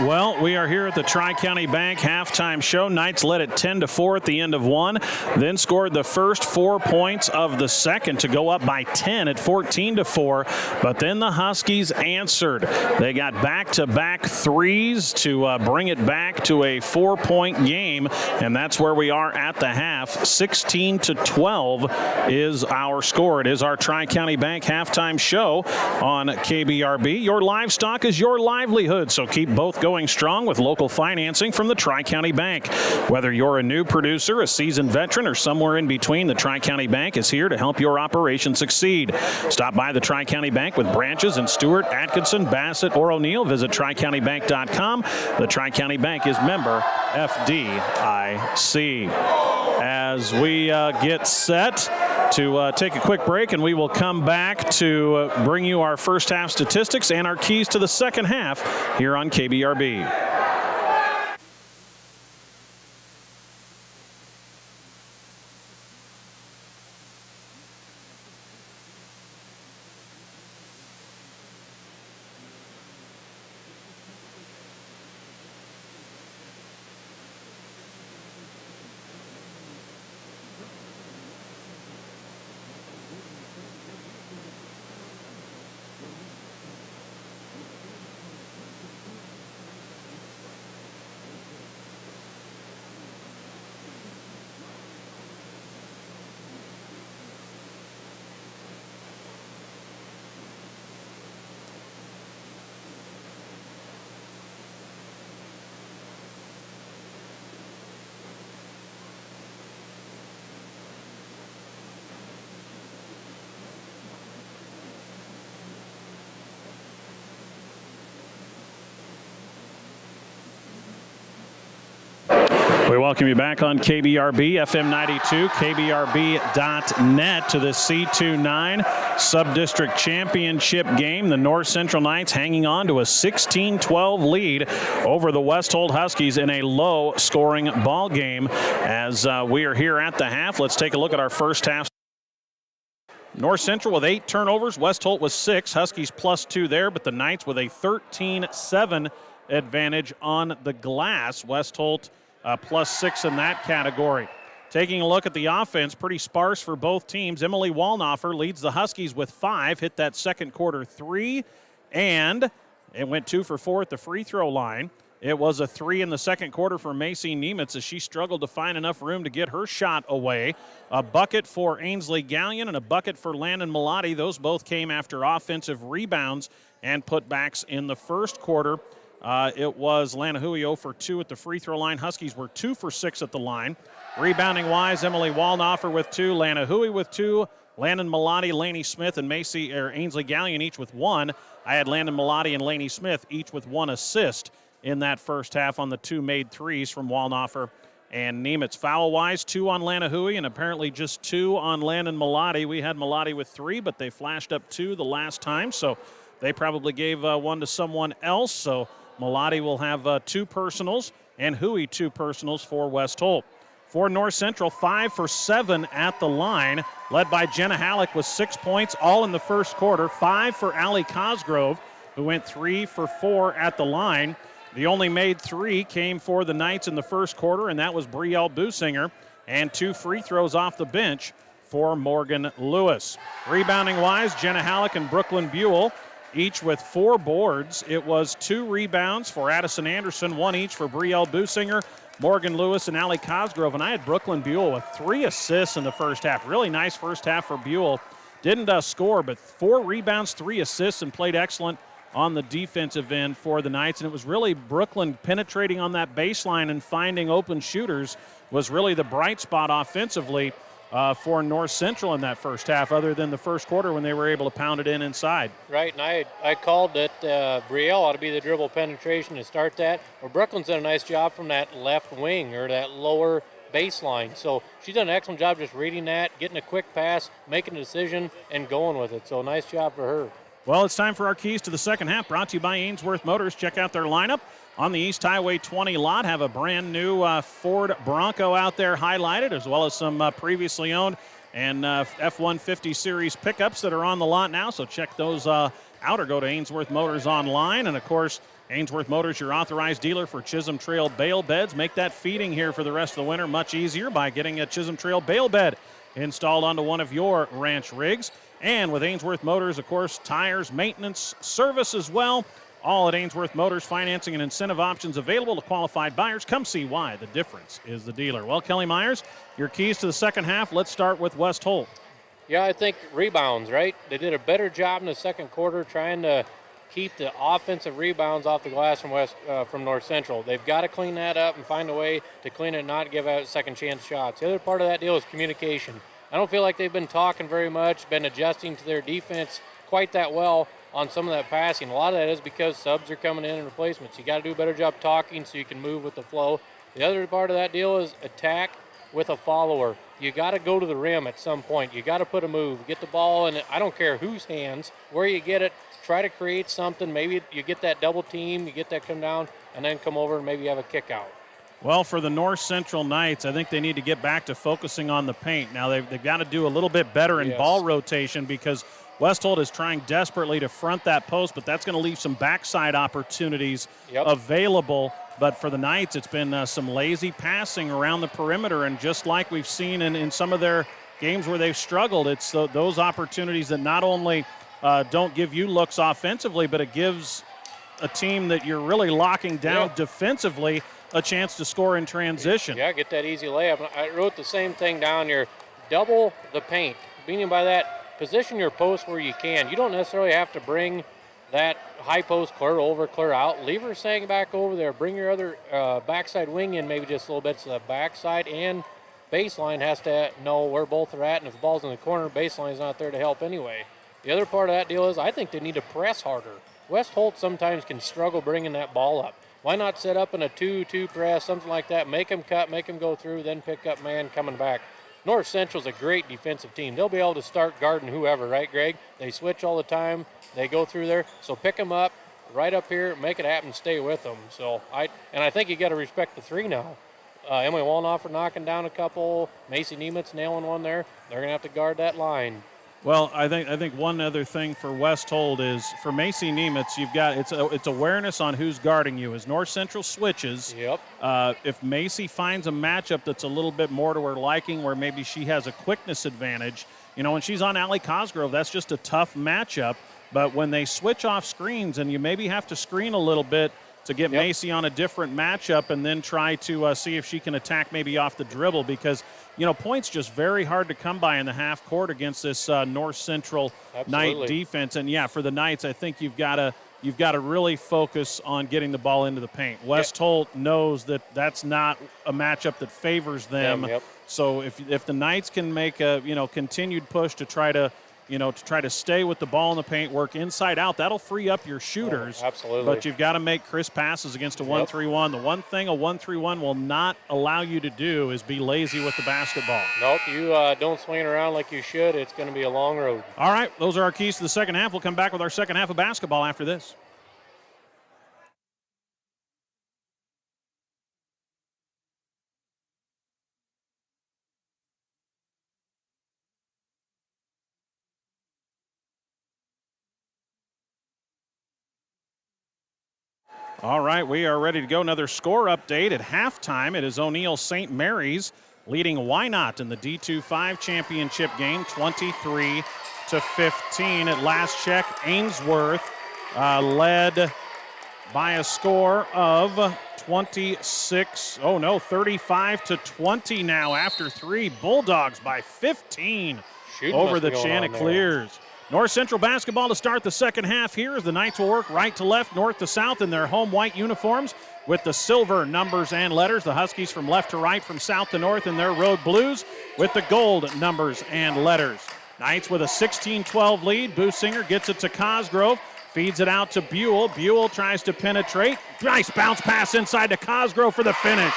Well, we are here at the Tri-County Bank halftime show. Knights led it 10-4 at the end of one, then scored the first 4 points of the second to go up by 10 at 14-4. But then the Huskies answered. They got back-to-back threes to bring it back to a 4-point game, and that's where we are at the half. 16-12 is our score. It is our Tri-County Bank halftime show on KBRB. Your livestock is your livelihood, so keep both going strong with local financing from the Tri-County Bank. Whether you're a new producer, a seasoned veteran, or somewhere in between, the Tri-County Bank is here to help your operation succeed. Stop by the Tri-County Bank with branches in Stewart, Atkinson, Bassett, or O'Neill. Visit TriCountyBank.com. The Tri-County Bank is member FDIC. As we get set to take a quick break, and we will come back to bring you our first half statistics and our keys to the second half here on KBRB. We welcome you back on KBRB, FM 92, KBRB.net to the C2-9 Sub-District Championship game. The North Central Knights hanging on to a 16-12 lead over the West Holt Huskies in a low-scoring ball game. As we are here at the half, let's take a look at our first half. North Central with 8 turnovers, West Holt with 6, Huskies +2 there, but the Knights with a 13-7 advantage on the glass. West Holt +6 in that category. Taking a look at the offense, pretty sparse for both teams. Emily Wallnoffer leads the Huskies with 5, hit that second quarter 3, and it went 2 for 4 at the free throw line. It was a 3 in the second quarter for Macy Nemitz as she struggled to find enough room to get her shot away. A bucket for Ainsley Gallion and a bucket for Landon Malati. Those both came after offensive rebounds and putbacks in the first quarter. It was Lanahui 0 for 2 at the free throw line. Huskies were 2 for 6 at the line. Rebounding-wise, Emily Wallnoffer with 2, Lanahui with 2, Landon Malati, Laney Smith, and Ainsley Gallion each with 1. I had Landon Malati and Laney Smith each with 1 assist in that first half on the 2 made threes from Wallnoffer and Nemitz. Foul-wise, 2 on Lanahui and apparently just 2 on Landon Malati. We had Malati with 3, but they flashed up 2 the last time, so They probably gave one to someone else, so Malati will have 2 personals and Huey 2 personals for West Holt. For North Central, 5 for 7 at the line, led by Jenna Halleck with 6 points, all in the first quarter. 5 for Allie Cosgrove, who went 3 for 4 at the line. The only made 3 came for the Knights in the first quarter, and that was Brielle Businger, and 2 free throws off the bench for Morgan Lewis. Rebounding-wise, Jenna Halleck and Brooklyn Buell, each with 4 boards. It was 2 rebounds for Addison Anderson, 1 each for Brielle Businger, Morgan Lewis, and Allie Cosgrove. And I had Brooklyn Buell with 3 assists in the first half. Really nice first half for Buell. Didn't score, but 4 rebounds, 3 assists, and played excellent on the defensive end for the Knights. And it was really Brooklyn penetrating on that baseline and finding open shooters was really the bright spot offensively for North Central in that first half, other than the first quarter when they were able to pound it in inside. Right, and I called that Brielle ought to be the dribble penetration to start that. Well, Brooklyn's done a nice job from that left wing or that lower baseline. So she's done an excellent job just reading that, getting a quick pass, making a decision, and going with it. So nice job for her. Well, it's time for our keys to the second half, brought to you by Ainsworth Motors. Check out their lineup on the East Highway 20 lot. Have a brand new Ford Bronco out there highlighted, as well as some previously owned and F-150 series pickups that are on the lot now. So check those out or go to Ainsworth Motors online. And, of course, Ainsworth Motors, your authorized dealer for Chisholm Trail bale beds. Make that feeding here for the rest of the winter much easier by getting a Chisholm Trail bale bed installed onto one of your ranch rigs. And with Ainsworth Motors, of course, tires, maintenance, service as well. All at Ainsworth Motors, financing and incentive options available to qualified buyers. Come see why the difference is the dealer. Well, Kelly Myers, your keys to the second half. Let's start with West Holt. Yeah, I think rebounds, right? They did a better job in the second quarter trying to keep the offensive rebounds off the glass from North Central. They've got to clean that up and find a way to clean it and not give out second chance shots. The other part of that deal is communication. I don't feel like they've been talking very much, been adjusting to their defense quite that well on some of that passing. A lot of that is because subs are coming in and replacements. You got to do a better job talking so you can move with the flow. The other part of that deal is attack with a follower. You got to go to the rim at some point. You got to put a move, get the ball in. I don't care whose hands, where you get it, try to create something. Maybe you get that double team, you get that come down, and then come over and maybe have a kick out. Well, for the North Central Knights, I think they need to get back to focusing on the paint. Now, they've got to do a little bit better in ball rotation because West Holt is trying desperately to front that post, but that's going to leave some backside opportunities available. But for the Knights, it's been some lazy passing around the perimeter, and just like we've seen in some of their games where they've struggled, it's those opportunities that not only don't give you looks offensively, but it gives a team that you're really locking down defensively a chance to score in transition. Yeah, get that easy layup. I wrote the same thing down here. Double the paint. Meaning by that, position your post where you can. You don't necessarily have to bring that high post clear over, clear out. Leave her saying back over there. Bring your other backside wing in maybe just a little bit so the backside and baseline has to know where both are at. And if the ball's in the corner, baseline's not there to help anyway. The other part of that deal is I think they need to press harder. West Holt sometimes can struggle bringing that ball up. Why not set up in a 2-2 press, something like that, make them cut, make them go through, then pick up man coming back. North Central's a great defensive team. They'll be able to start guarding whoever, right, Greg? They switch all the time. They go through there. So pick them up right up here, make it happen, stay with them. So I think you got to respect the three now. Emily Wallenhofer knocking down a couple. Macy Niemitz nailing one there. They're going to have to guard that line. Well, I think one other thing for West Holt is for Macy Niemitz, you've got it's awareness on who's guarding you. As North Central switches, if Macy finds a matchup that's a little bit more to her liking, where maybe she has a quickness advantage, when she's on Allie Cosgrove, that's just a tough matchup. But when they switch off screens, and you maybe have to screen a little bit to get Macy on a different matchup, and then try to see if she can attack maybe off the dribble, because points just very hard to come by in the half court against this North Central Knight defense. And for the Knights, I think you've got to really focus on getting the ball into the paint. West Holt knows that that's not a matchup that favors them. So if the Knights can make a continued push to try to to try to stay with the ball in the paint, work inside out. That'll free up your shooters. Absolutely. But you've got to make crisp passes against a 1-3-1. The one thing a 1-3-1 will not allow you to do is be lazy with the basketball. Nope, you don't swing it around like you should. It's going to be a long road. All right, those are our keys to the second half. We'll come back with our second half of basketball after this. All right, we are ready to go. Another score update at halftime. It is O'Neill St. Mary's leading Wynot in the D2-5 championship game, 23-15. At last check, Ainsworth led by a score of 35-20 now after three. Bulldogs by 15 over the Chanticleers. North Central basketball to start the second half here as the Knights will work right to left, north to south in their home white uniforms with the silver numbers and letters. The Huskies from left to right, from south to north in their road blues with the gold numbers and letters. Knights with a 16-12 lead. Businger gets it to Cosgrove, feeds it out to Buell. Buell tries to penetrate. Nice bounce pass inside to Cosgrove for the finish.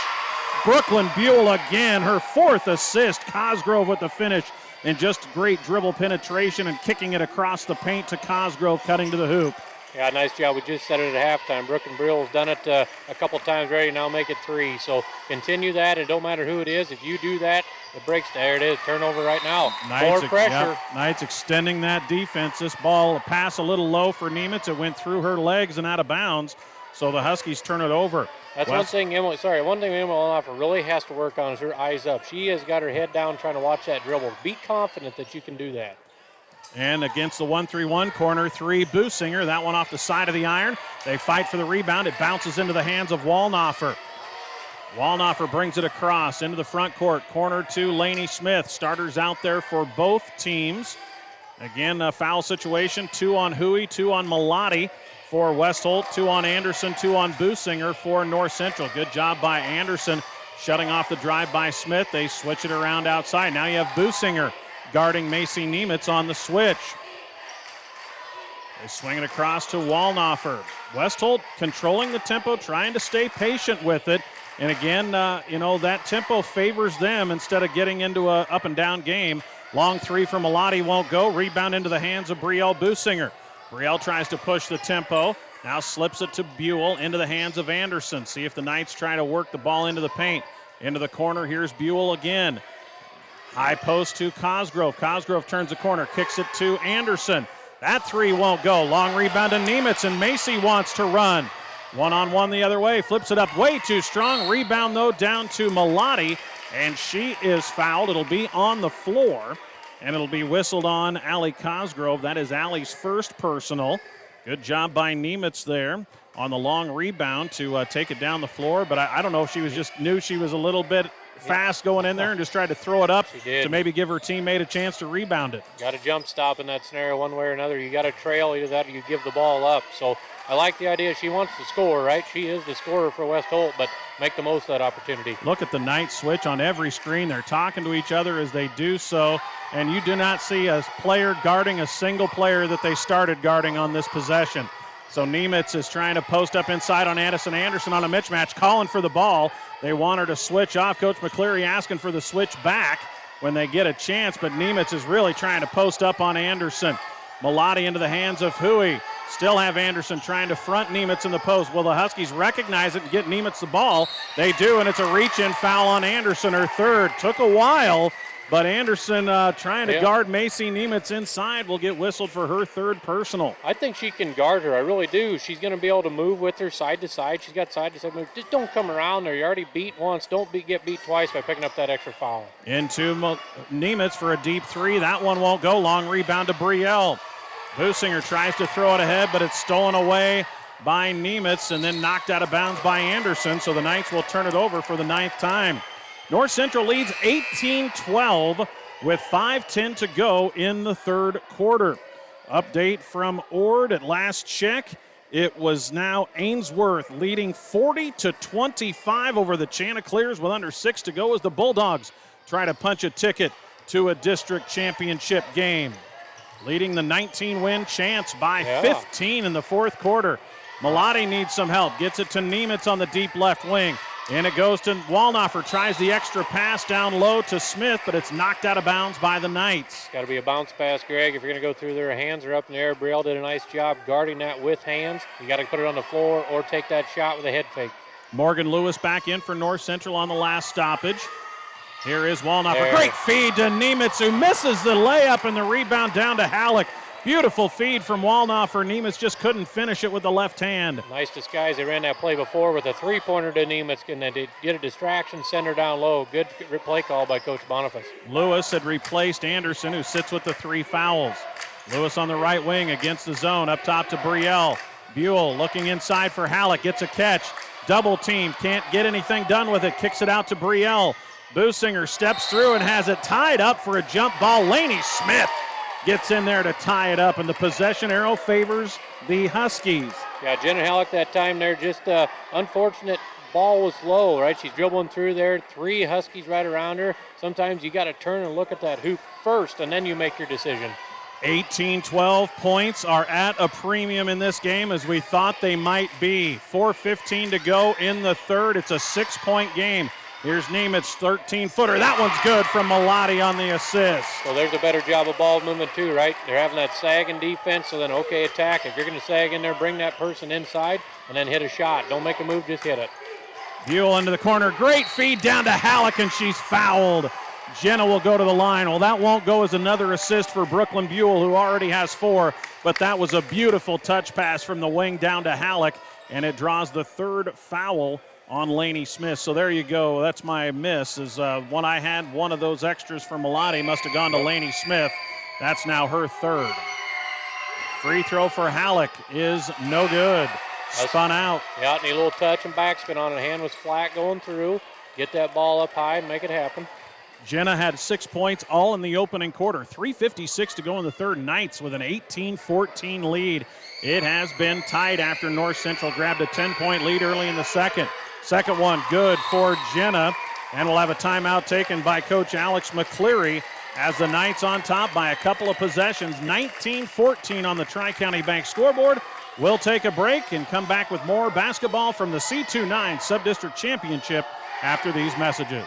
Brooklyn Buell again, her fourth assist. Cosgrove with the finish. And just great dribble penetration and kicking it across the paint to Cosgrove, cutting to the hoop. Yeah, nice job. We just said it at halftime. Brooklyn Buell's done it a couple times already. Now make it three. So continue that. It don't matter who it is. If you do that, it breaks. There it is. Turnover right now. More pressure. Yep. Knights extending that defense. This ball, a pass a little low for Nemitz. It went through her legs and out of bounds. So the Huskies turn it over. That's one thing Emily Oloffer really has to work on is her eyes up. She has got her head down trying to watch that dribble. Be confident that you can do that. And against the 1-3-1 corner three, Businger. That one off the side of the iron. They fight for the rebound. It bounces into the hands of Walnoffer. Walnoffer brings it across into the front court. Corner to Laney Smith. Starters out there for both teams. Again, a foul situation. 2 on Huey, 2 on Malati for West Holt, 2 on Anderson, 2 on Businger for North Central. Good job by Anderson shutting off the drive by Smith. They switch it around outside. Now you have Businger guarding Macy Nemitz on the switch. They swing it across to Walnoffer. West Holt controlling the tempo, trying to stay patient with it. And again, that tempo favors them instead of getting into a up and down game. Long three from Malati won't go. Rebound into the hands of Brielle Businger. Brielle tries to push the tempo. Now slips it to Buell into the hands of Anderson. See if the Knights try to work the ball into the paint. Into the corner, here's Buell again. High post to Cosgrove. Cosgrove turns the corner, kicks it to Anderson. That three won't go. Long rebound to Nemitz, and Macy wants to run. One-on-one the other way, flips it up way too strong. Rebound, though, down to Malati, and she is fouled. It'll be on the floor. And it'll be whistled on Allie Cosgrove. That is Allie's first personal. Good job by Nemitz there on the long rebound to take it down the floor. But I don't know if she was just knew she was a little bit fast going in there and just tried to throw it up to maybe give her teammate a chance to rebound it. Got a jump stop in that scenario one way or another. You got to trail, either that or you give the ball up. So I like the idea. She wants to score, right? She is the scorer for West Holt, but make the most of that opportunity. Look at the Knights switch on every screen. They're talking to each other as they do so. And you do not see a player guarding a single player that they started guarding on this possession. So Nemitz is trying to post up inside on Addison Anderson on a mismatch, calling for the ball. They want her to switch off. Coach McCleary asking for the switch back when they get a chance, but Nemitz is really trying to post up on Anderson. Malati into the hands of Huey. Still have Anderson trying to front Nemitz in the post. Will the Huskies recognize it and get Nemitz the ball? They do, and it's a reach-in foul on Anderson, her third. Took a while, but Anderson trying to guard Macy Nemitz inside will get whistled for her third personal. I think she can guard her. I really do. She's going to be able to move with her side to side. She's got side to side move. Just don't come around there. You already beat once. Don't get beat twice by picking up that extra foul. Into Nemitz for a deep three. That one won't go. Long rebound to Brielle. Businger tries to throw it ahead, but it's stolen away by Nemitz and then knocked out of bounds by Anderson. So the Knights will turn it over for the 9th time. North Central leads 18-12 with 5:10 to go in the third quarter. Update from Ord at last check. It was now Ainsworth leading 40-25 over the Chanticleers with under 6 to go as the Bulldogs try to punch a ticket to a district championship game. leading the 19-win Chance by 15 in the fourth quarter. Malati needs some help. Gets it to Nemitz on the deep left wing. And it goes to Wallnoffer. Tries the extra pass down low to Smith, but it's knocked out of bounds by the Knights. Got to be a bounce pass, Greg. If you're going to go through there, hands are up in the air. Brielle did a nice job guarding that with hands. You got to put it on the floor or take that shot with a head fake. Morgan Lewis back in for North Central on the last stoppage. Here is Wallnoffer. Great feed to Nemitz, who misses the layup, and the rebound down to Halleck. Beautiful feed from Wallnoffer. Nemitz just couldn't finish it with the left hand. Nice disguise. They ran that play before with a three-pointer to Nemitz, and they get a distraction, send her down low. Good play call by Coach Boniface. Lewis had replaced Anderson, who sits with the 3 fouls. Lewis on the right wing against the zone, up top to Brielle. Buell looking inside for Halleck, gets a catch. Double team, can't get anything done with it, kicks it out to Brielle. Businger steps through and has it tied up for a jump ball. Laney Smith gets in there to tie it up, and the possession arrow favors the Huskies. Yeah, Jenna Halleck that time there, just unfortunate ball was low, right? She's dribbling through there, 3 Huskies right around her. Sometimes you got to turn and look at that hoop first, and then you make your decision. 18-12 points are at a premium in this game, as we thought they might be. 4:15 to go in the third. It's a 6-point game. Here's Nemitz, 13-footer. That one's good from Malati on the assist. So there's a better job of ball movement too, right? They're having that sagging defense, so then okay, attack. If you're going to sag in there, bring that person inside and then hit a shot. Don't make a move, just hit it. Buell into the corner. Great feed down to Halleck, and she's fouled. Jenna will go to the line. Well, that won't go as another assist for Brooklyn Buell, who already has 4, but that was a beautiful touch pass from the wing down to Halleck, and it draws the 3rd foul on Laney Smith. So there you go. That's my miss. Is when I had one of those extras for Malati, must have gone to Laney Smith. That's now her 3rd. Free throw for Halleck is no good. Spun out. Yeah, need a little touch and backspin on it. Hand was flat going through. Get that ball up high and make it happen. Jenna had 6 points all in the opening quarter. 3:56 to go in the third. Knights with an 18-14 lead. It has been tight after North Central grabbed a 10-point lead early in the second. Second one good for Jenna, and we'll have a timeout taken by Coach Alex McCleary as the Knights on top by a couple of possessions. 19-14 on the Tri-County Bank scoreboard. We'll take a break and come back with more basketball from the C2-9 Sub-District Championship after these messages.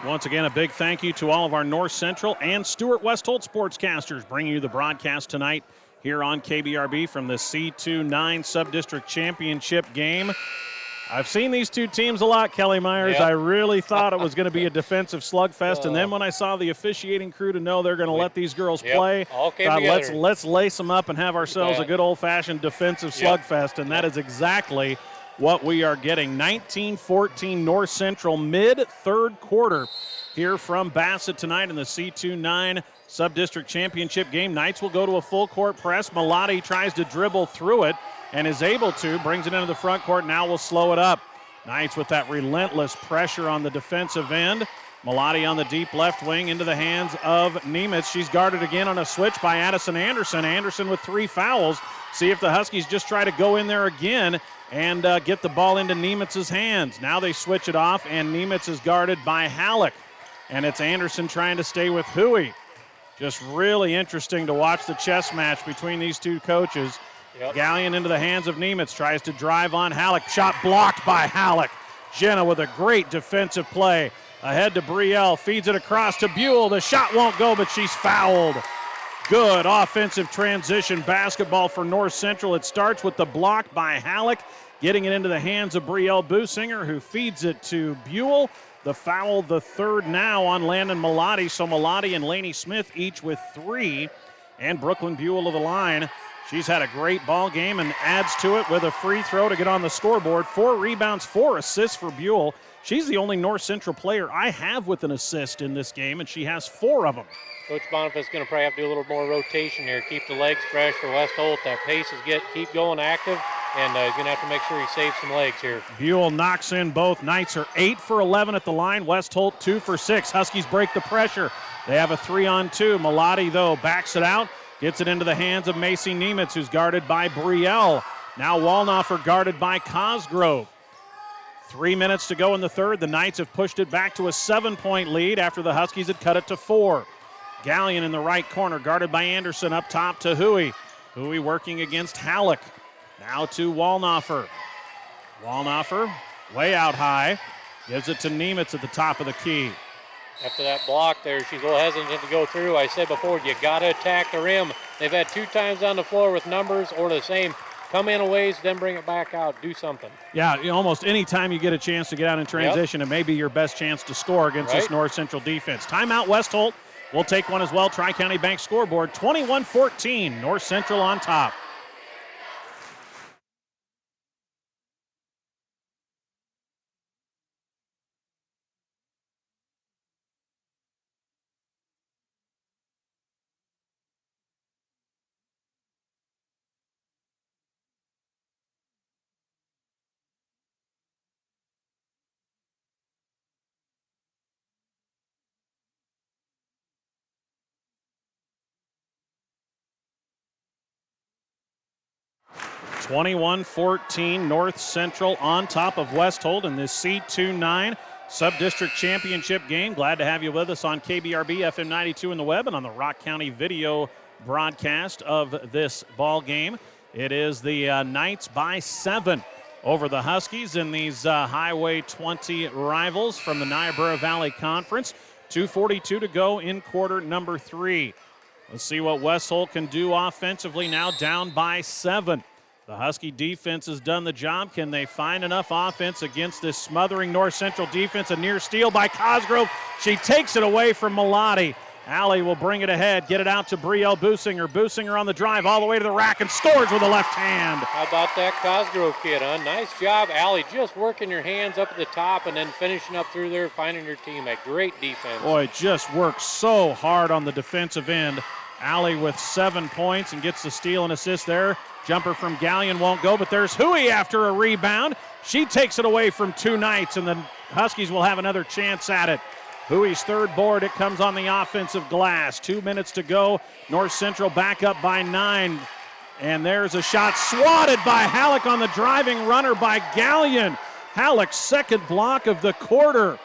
Once again, a big thank you to all of our North Central and Stuart West Holt sportscasters bringing you the broadcast tonight here on KBRB from the C2-9 Sub-District Championship game. I've seen these two teams a lot, Kelly Myers. Yep. I really thought it was going to be a defensive slugfest, and then when I saw the officiating crew to know they're going to let these girls play, let's lace them up and have ourselves a good old-fashioned defensive slugfest, and that is exactly what we are getting. 19-14 North Central mid-third quarter here from Bassett tonight in the C2-9 Sub-District Championship game. Knights will go to a full-court press. Malati tries to dribble through it and is able to, brings it into the front court, now will slow it up. Knights with that relentless pressure on the defensive end. Malati on the deep left wing into the hands of Nemitz. She's guarded again on a switch by Addison Anderson. Anderson with 3 fouls. See if the Huskies just try to go in there again and get the ball into Nemitz's hands. Now they switch it off, and Nemitz is guarded by Halleck. And it's Anderson trying to stay with Huey. Just really interesting to watch the chess match between these two coaches. Gallion into the hands of Nemitz, tries to drive on Halleck. Shot blocked by Halleck. Jenna with a great defensive play. Ahead to Brielle, feeds it across to Buell. The shot won't go, but she's fouled. Good offensive transition basketball for North Central. It starts with the block by Halleck, getting it into the hands of Brielle Businger, who feeds it to Buell. The foul, the 3rd now on Landon Malati. So Malati and Laney Smith each with 3. And Brooklyn Buell to the line She's had a great ball game and adds to it with a free throw to get on the scoreboard. 4 rebounds, 4 assists for Buell. She's the only North Central player I have with an assist in this game, and she has 4 of them. Coach Boniface is going to probably have to do a little more rotation here, keep the legs fresh for West Holt. That pace is keep going active, and he's going to have to make sure he saves some legs here. Buell knocks in both. Knights are 8 for 11 at the line. West Holt 2 for 6. Huskies break the pressure. They have a 3-on-2. Malati, though, backs it out. Gets it into the hands of Macy Nemitz, who's guarded by Brielle. Now Walnoffer guarded by Cosgrove. 3 minutes to go in the third. The Knights have pushed it back to a 7-point lead after the Huskies had cut it to 4. Gallion in the right corner, guarded by Anderson. Up top to Huey. Huey working against Halleck. Now to Walnoffer. Walnoffer way out high. Gives it to Nemitz at the top of the key. After that block there, she's a little hesitant to go through. I said before, you got to attack the rim. They've had 2 times on the floor with numbers or the same. Come in a ways, then bring it back out. Do something. Yeah, almost any time you get a chance to get out in transition, it may be your best chance to score against this North Central defense. Timeout, West Holt. We'll take one as well. Tri-County Bank scoreboard, 21-14. North Central on top. (21-14) North Central on top of West Holt in this C2-9 Sub-District Championship game. Glad to have you with us on KBRB FM 92 in the web and on the Rock County video broadcast of this ball game. It is the Knights by 7 over the Huskies in these Highway 20 rivals from the Niobrara Valley Conference. 2:42 to go in quarter number 3. Let's see what West Holt can do offensively now, down by 7. The Husky defense has done the job. Can they find enough offense against this smothering North Central defense? A near steal by Cosgrove. She takes it away from Malati. Allie will bring it ahead, get it out to Brielle Businger. Businger on the drive all the way to the rack and scores with a left hand. How about that Cosgrove kid, huh? Nice job, Allie, just working your hands up at the top and then finishing up through there, finding your teammate. Great defense. Boy, just works so hard on the defensive end. Allie with 7 points and gets the steal and assist there. Jumper from Gallion won't go, but there's Huey after a rebound. She takes it away from 2 Knights, and the Huskies will have another chance at it. Huey's third board, it comes on the offensive glass. 2 minutes to go. North Central back up by 9. And there's a shot swatted by Halleck on the driving runner by Gallion. Halleck's second block of the quarter.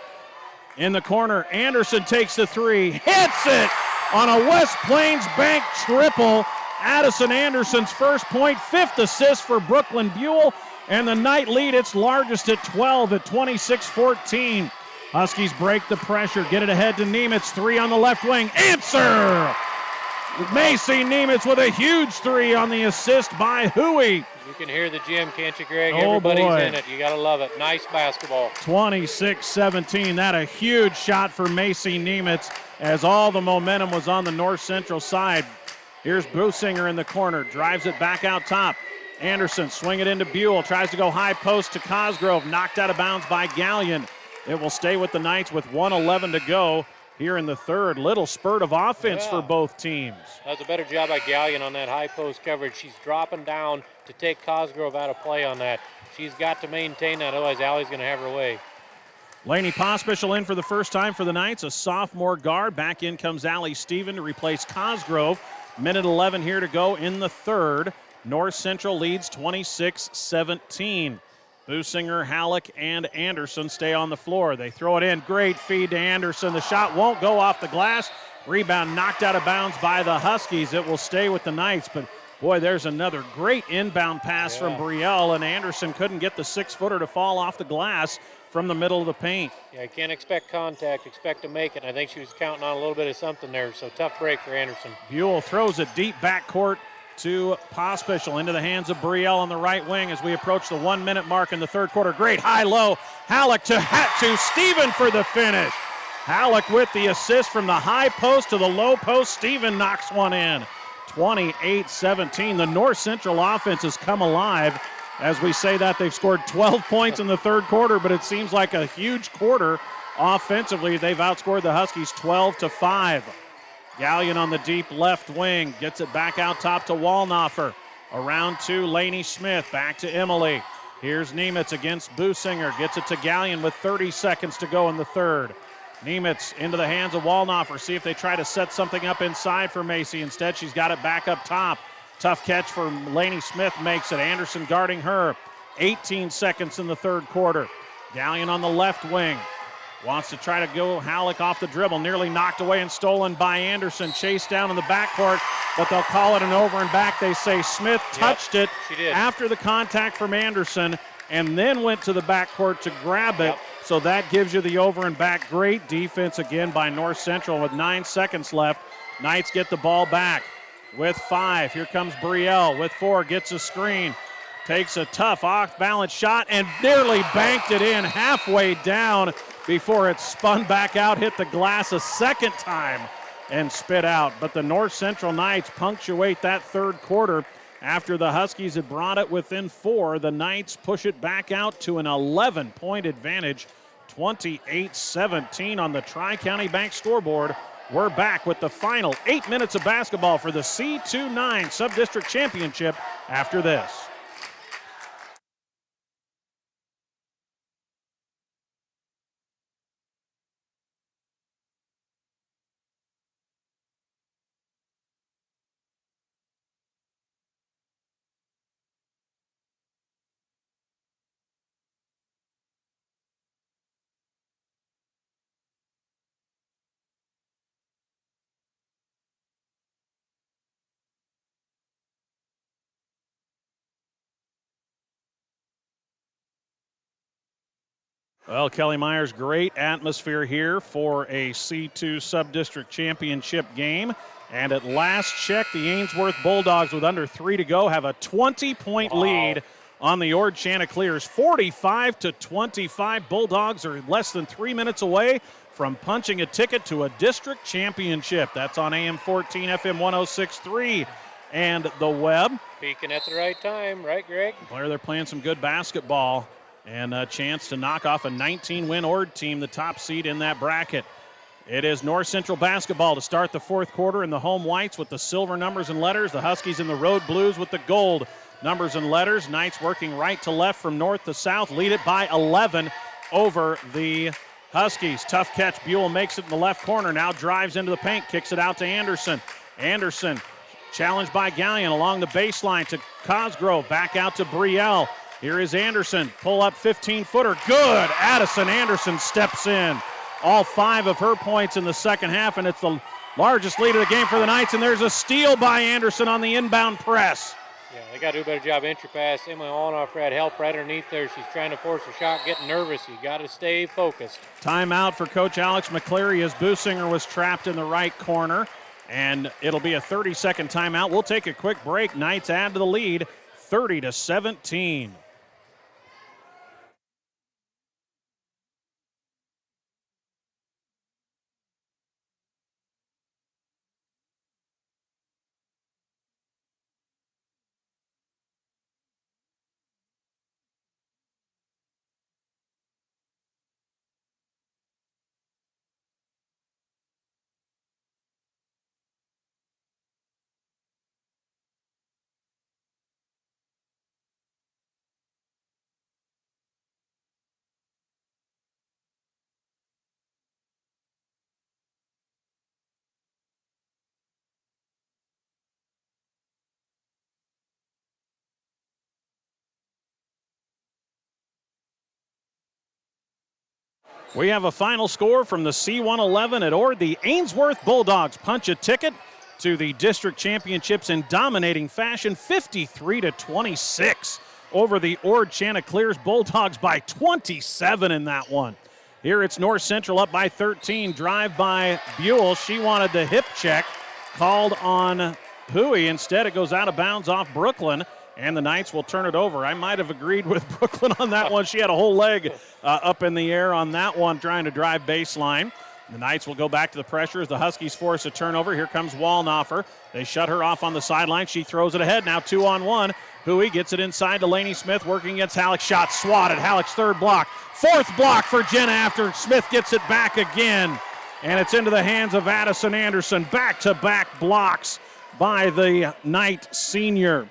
In the corner, Anderson takes the 3, hits it on a West Plains Bank triple. Addison Anderson's first point, 5th assist for Brooklyn Buell, and the Knight lead its largest at 12 at 26-14. Huskies break the pressure, get it ahead to Nemitz, 3 on the left wing, answer! Macy Nemitz with a huge 3 on the assist by Huey. You can hear the gym, can't you, Greg? Everybody's in it. You got to love it. Nice basketball. 26-17. That a huge shot for Macy Nemitz as all the momentum was on the North Central side. Here's Businger in the corner, drives it back out top. Anderson swing it into Buell, tries to go high post to Cosgrove, knocked out of bounds by Gallion. It will stay with the Knights with 1:11 to go here in the third. Little spurt of offense for both teams. That was a better job by Gallion on that high post coverage. She's dropping down to take Cosgrove out of play on that. She's got to maintain that, otherwise Allie's going to have her way. Laney Pospischel in for the first time for the Knights, a sophomore guard. Back in comes Allie Steven to replace Cosgrove. Minute 11 here to go in the third. North Central leads 26-17. Businger, Halleck, and Anderson stay on the floor. They throw it in. Great feed to Anderson. The shot won't go off the glass. Rebound knocked out of bounds by the Huskies. It will stay with the Knights, but boy, there's another great inbound pass from Brielle, and Anderson couldn't get the 6-footer to fall off the glass from the middle of the paint. Yeah, you can't expect contact, expect to make it. I think she was counting on a little bit of something there, so tough break for Anderson. Buell throws it deep backcourt to Pospischel into the hands of Brielle on the right wing as we approach the 1 minute mark in the third quarter. Great high-low. Halleck to Steven for the finish. Halleck with the assist from the high post to the low post. Steven knocks one in. 28-17. The North Central offense has come alive. As we say that, they've scored 12 points in the third quarter, but it seems like a huge quarter offensively. They've outscored the Huskies 12-5. Gallion on the deep left wing gets it back out top to Wallnoffer. Around to Laney Smith, back to Emily. Here's Nemitz against Businger, gets it to Gallion with 30 seconds to go in the third. Nemitz into the hands of Wallnoffer, see if they try to set something up inside for Macy. Instead, she's got it back up top. Tough catch for Laney Smith, makes it. Anderson guarding her. 18 seconds in the third quarter. Gallion on the left wing. Wants to try to go Halleck off the dribble. Nearly knocked away and stolen by Anderson. Chased down in the backcourt, but they'll call it an over and back. They say Smith touched it after the contact from Anderson and then went to the backcourt to grab it. So that gives you the over and back. Great defense again by North Central with 9 seconds left. Knights get the ball back with 5. Here comes Brielle with 4. Gets a screen. Takes a tough off-balance shot and nearly banked it in halfway down before it spun back out, hit the glass a second time and spit out. But the North Central Knights punctuate that third quarter. After the Huskies had brought it within 4, the Knights push it back out to an 11-point advantage, 28-17 on the Tri-County Bank scoreboard. We're back with the final 8 minutes of basketball for the C2-9 Sub-District Championship after this. Well, Kelly Myers, great atmosphere here for a C2 Sub-District Championship game. And at last check, the Ainsworth Bulldogs with under 3 to go have a 20-point lead on the Ord Chanticleers. 45-25. Bulldogs are less than 3 minutes away from punching a ticket to a district championship. That's on AM 14, FM 106.3. And the web. Peaking at the right time, right, Greg? Blair, they're playing some good basketball. And a chance to knock off a 19-win Ord team, the top seed in that bracket. It is North Central basketball to start the fourth quarter in the home whites with the silver numbers and letters. The Huskies in the road blues with the gold numbers and letters. Knights working right to left from north to south. Lead it by 11 over the Huskies. Tough catch. Buell makes it in the left corner. Now drives into the paint. Kicks it out to Anderson. Anderson challenged by Gallion along the baseline to Cosgrove. Back out to Brielle. Here is Anderson, pull up 15-footer, good. Addison Anderson steps in. All 5 of her points in the second half, and it's the largest lead of the game for the Knights, and there's a steal by Anderson on the inbound press. Yeah, they got to do a better job. Entry pass, Emily Wallnoffer had help right underneath there. She's trying to force a shot, getting nervous. You got to stay focused. Timeout for Coach Alex McCleary as Businger was trapped in the right corner, and it'll be a 30-second timeout. We'll take a quick break. Knights add to the lead, 30-17. We have a final score from the C111 at Ord. The Ainsworth Bulldogs punch a ticket to the district championships in dominating fashion, 53-26 over the Ord Chanticleers. Bulldogs by 27 in that one. Here it's North Central up by 13. Drive by Buell. She wanted the hip check. Called on Huey. Instead, it goes out of bounds off Brooklyn, and the Knights will turn it over. I might have agreed with Brooklyn on that one. She had a whole leg up in the air on that one, trying to drive baseline. The Knights will go back to the pressure as the Huskies force a turnover. Here comes Wallnoffer. They shut her off on the sideline. She throws it ahead. Now 2-on-1. Hui gets it inside to Laney Smith, working against Halleck. Shot swatted. Halleck's third block. Fourth block for Jenna after Smith gets it back again. And it's into the hands of Addison Anderson. Back-to-back blocks by the Knight senior.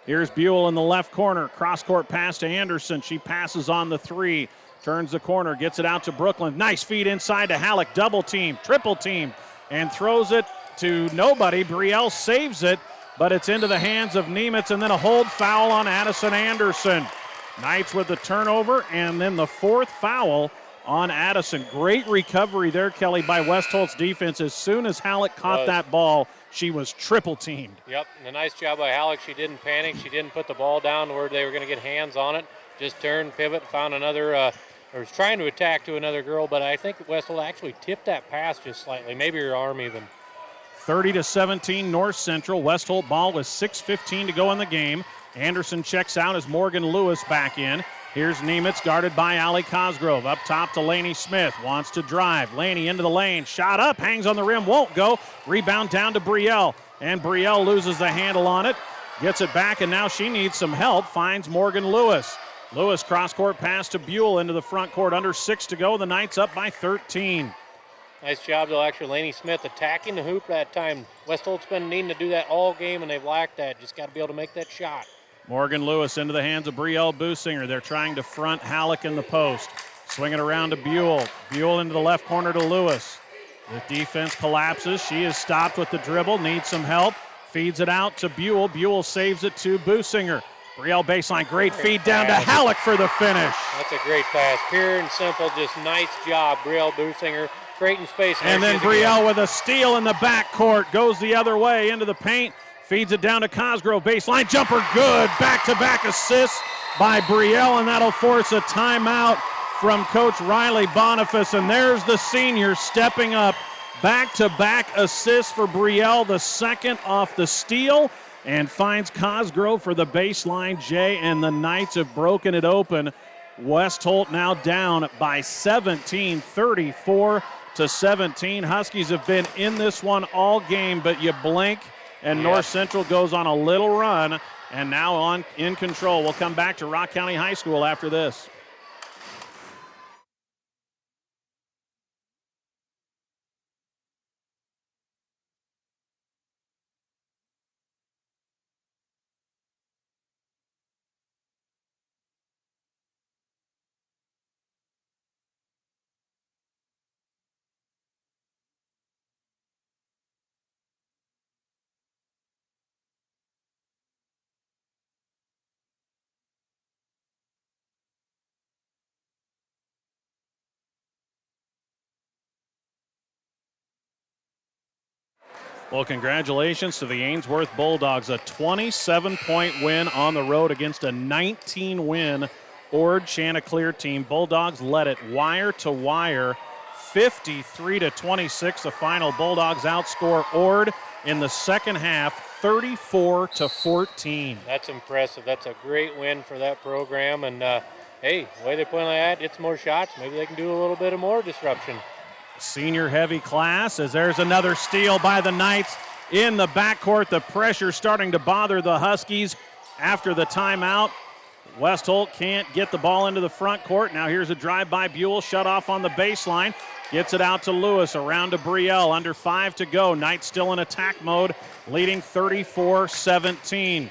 Here's Buell in the left corner. Cross-court pass to Anderson. She passes on the three. Turns the corner, gets it out to Brooklyn. Nice feed inside to Halleck. Double team, triple team, and throws it to nobody. Brielle saves it, but it's into the hands of Nemitz, and then a hold foul on Addison Anderson. Knights with the turnover, and then the fourth foul on Addison. Great recovery there, Kelly, by West Holt's defense. As soon as Halleck caught that ball, she was triple teamed. Yep, and a nice job by Halleck. She didn't panic. She didn't put the ball down where they were going to get hands on it. Just turned, pivot, found another, or was trying to attack to another girl, but I think West Holt actually tipped that pass just slightly, maybe her arm even. 30-17 North Central. West Holt ball with 6:15 to go in the game. Anderson checks out as Morgan Lewis back in. Here's Nemitz guarded by Allie Cosgrove. Up top to Laney Smith. Wants to drive. Laney into the lane. Shot up. Hangs on the rim. Won't go. Rebound down to Brielle. And Brielle loses the handle on it. Gets it back, and now she needs some help. Finds Morgan Lewis. Lewis cross-court pass to Buell into the front court. Under 6 to go. The Knights up by 13. Nice job, though, actually, Laney Smith attacking the hoop that time. West Holt's been needing to do that all game, and they've lacked that. Just got to be able to make that shot. Morgan Lewis into the hands of Brielle Businger. They're trying to front Halleck in the post. Swing it around to Buell. Buell into the left corner to Lewis. The defense collapses. She is stopped with the dribble. Needs some help. Feeds it out to Buell. Buell saves it to Businger. Brielle baseline, great feed down to Halleck for the finish. That's a great pass. Pure and simple, just nice job. Brielle Businger creating space. And then Brielle with a steal in the backcourt. Goes the other way into the paint. Feeds it down to Cosgrove. Baseline jumper, good. Back-to-back assists by Brielle, and that'll force a timeout from Coach Riley Boniface. And there's the senior stepping up. Back-to-back assists for Brielle, the second off the steal, and finds Cosgrove for the baseline, Jay, and the Knights have broken it open. West Holt now down by 17, 34-17. Huskies have been in this one all game, but you blink, and North Central goes on a little run, and now in control. We'll come back to Rock County High School after this. Well, congratulations to the Ainsworth Bulldogs. A 27-point win on the road against a 19-win Ord Chanticleer team. Bulldogs led it wire to wire, 53-26. The final. Bulldogs outscore Ord in the second half, 34-14. That's impressive. That's a great win for that program. And, hey, the way they play like that, it's more shots. Maybe they can do a little bit of more disruption. Senior heavy class, as there's another steal by the Knights in the backcourt. The pressure starting to bother the Huskies after the timeout. West Holt can't get the ball into the front court. Now here's a drive by Buell, shut off on the baseline. Gets it out to Lewis, around to Brielle, under 5 to go. Knights still in attack mode, leading 34-17.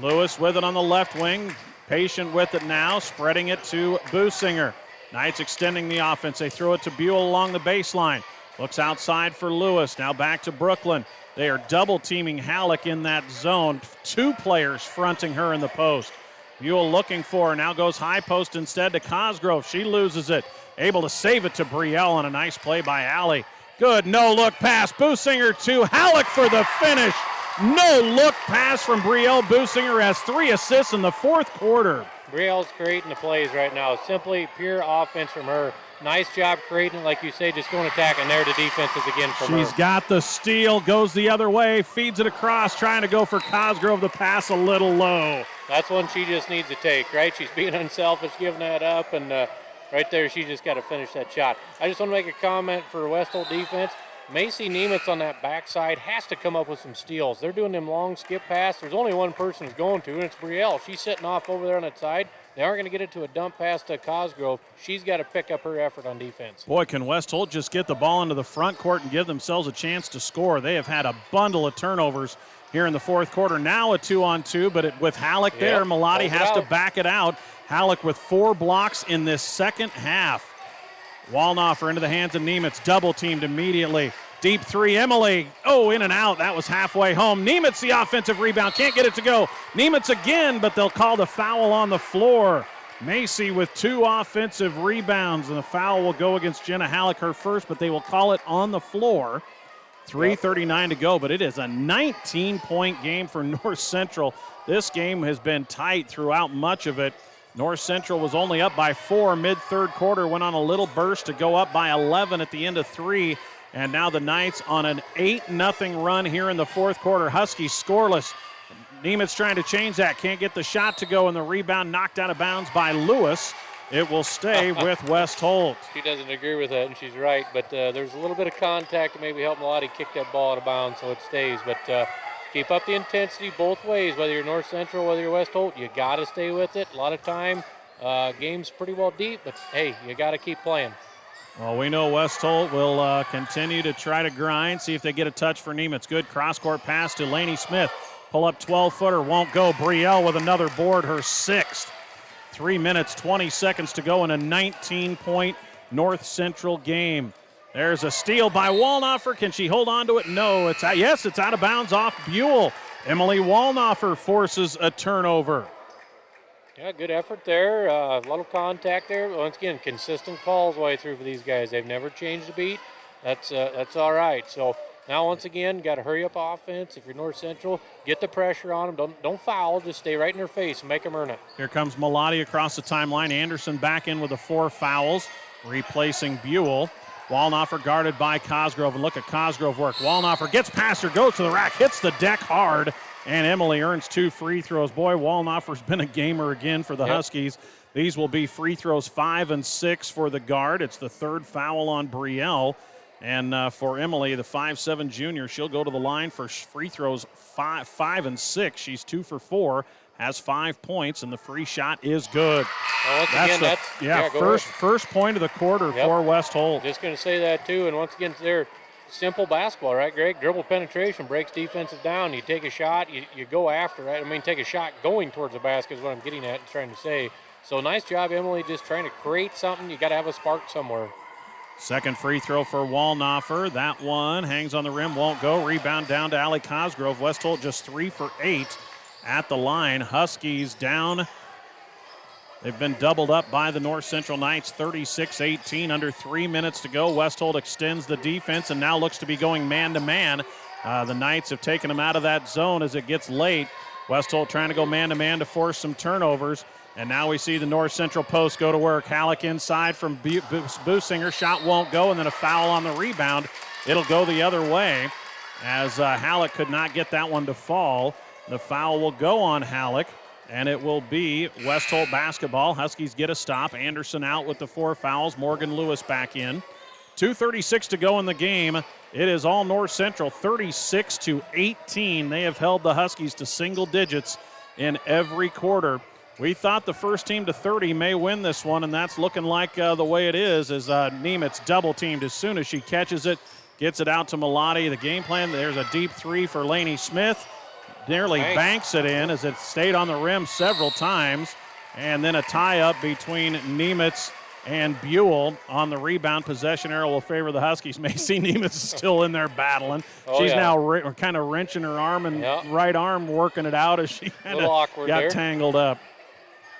Lewis with it on the left wing, patient with it now, spreading it to Businger. Knights extending the offense. They throw it to Buell along the baseline. Looks outside for Lewis. Now back to Brooklyn. They are double teaming Halleck in that zone. 2 players fronting her in the post. Buell looking for her. Now goes high post instead to Cosgrove. She loses it. Able to save it to Brielle on a nice play by Allie. Good no-look pass. Businger to Halleck for the finish. No-look pass from Brielle. Businger has 3 assists in the fourth quarter. Brielle's creating the plays right now. Simply pure offense from her. Nice job creating, like you say, just going attack, and there the defense is again from her. She's got the steal, goes the other way, feeds it across, trying to go for Cosgrove. The pass a little low. That's one she just needs to take, right? She's being unselfish, giving that up, and right there, she just got to finish that shot. I just want to make a comment for West Holt defense. Macy Nemitz on that backside has to come up with some steals. They're doing them long skip pass. There's only one person who's going to, and it's Brielle. She's sitting off over there on that side. They aren't going to get it to a dump pass to Cosgrove. She's got to pick up her effort on defense. Boy, can West Holt just get the ball into the front court and give themselves a chance to score. They have had a bundle of turnovers here in the fourth quarter. Now a 2-on-2, but with Halleck there, Malati has to back it out. Halleck with 4 blocks in this second half. Wallnoffer into the hands of Nemitz, double teamed immediately. Deep three, Emily. Oh, in and out. That was halfway home. Nemitz, the offensive rebound. Can't get it to go. Nemitz again, but they'll call the foul on the floor. Macy with 2 offensive rebounds, and the foul will go against Jenna Halleck, her first, but they will call it on the floor. 3:39 to go, but it is a 19-point game for North Central. This game has been tight throughout much of it. North Central was only up by 4 mid-third quarter, went on a little burst to go up by 11 at the end of 3. And now the Knights on an 8-0 run here in the fourth quarter. Huskies scoreless. Nemitz trying to change that. Can't get the shot to go, and the rebound knocked out of bounds by Lewis. It will stay with West Holt. She doesn't agree with that, and she's right. But there's a little bit of contact to maybe help Malati kick that ball out of bounds so it stays. But keep up the intensity both ways, whether you're North Central, whether you're West Holt. You got to stay with it. A lot of time, game's pretty well deep, but, hey, you got to keep playing. Well, we know West Holt will continue to try to grind, see if they get a touch for Nemitz. Good cross-court pass to Laney Smith. Pull up 12-footer, won't go. Brielle with another board, her 6th. 3 minutes, 20 seconds to go in a 19-point North Central game. There's a steal by Wallnoffer. Can she hold on to it? No, it's out of bounds off Buell. Emily Wallnoffer forces a turnover. Yeah, good effort there. A lot of contact there. Once again, consistent calls way through for these guys. They've never changed a beat. That's all right. So now, once again, got to hurry up offense. If you're North Central, get the pressure on them. Don't foul. Just stay right in their face and make them earn it. Here comes Malati across the timeline. Anderson back in with the 4 fouls, replacing Buell. Wallnoffer guarded by Cosgrove, and look at Cosgrove work. Wallnoffer gets past her, goes to the rack, hits the deck hard, and Emily earns 2 free throws. Boy, Wallnoffer's been a gamer again for the Huskies. These will be free throws 5 and 6 for the guard. It's the 3rd foul on Brielle. And for Emily, the 5'7" junior, she'll go to the line for free throws 5 and 6. She's 2 for 4, has 5 points, and the free shot is good. Well, first point of the quarter for West Holt. Just going to say that too. And once again, they're simple basketball, right, Greg? Dribble penetration breaks defensive down. You take a shot, you go after, right? I mean, take a shot going towards the basket is what I'm getting at and trying to say. So nice job, Emily, just trying to create something. You got to have a spark somewhere. Second free throw for Wallnoffer. That one hangs on the rim, won't go. Rebound down to Allie Cosgrove. West Holt just 3 for 8 at the line. Huskies down. They've been doubled up by the North Central Knights, 36-18, under 3 minutes to go. West Holt extends the defense and now looks to be going man-to-man. The Knights have taken them out of that zone as it gets late. West Holt trying to go man-to-man to force some turnovers. And now we see the North Central post go to work. Halleck inside from Businger. Shot won't go, and then a foul on the rebound. It'll go the other way as Halleck could not get that one to fall. The foul will go on Halleck, and it will be West Holt basketball. Huskies get a stop. Anderson out with the 4 fouls. Morgan Lewis back in. 2:36 to go in the game. It is all North Central, 36-18. They have held the Huskies to single digits in every quarter. We thought the first team to 30 may win this one, and that's looking like the way it is as Nemitz double-teamed as soon as she catches it, gets it out to Malati. The game plan, there's a deep 3 for Laney Smith. Nearly banks it in as it stayed on the rim several times. And then a tie-up between Nemitz and Buell on the rebound. Possession arrow will favor the Huskies. Macy Nemitz is still in there battling. She's now kind of wrenching her arm and right arm working it out as she kind of got tangled up.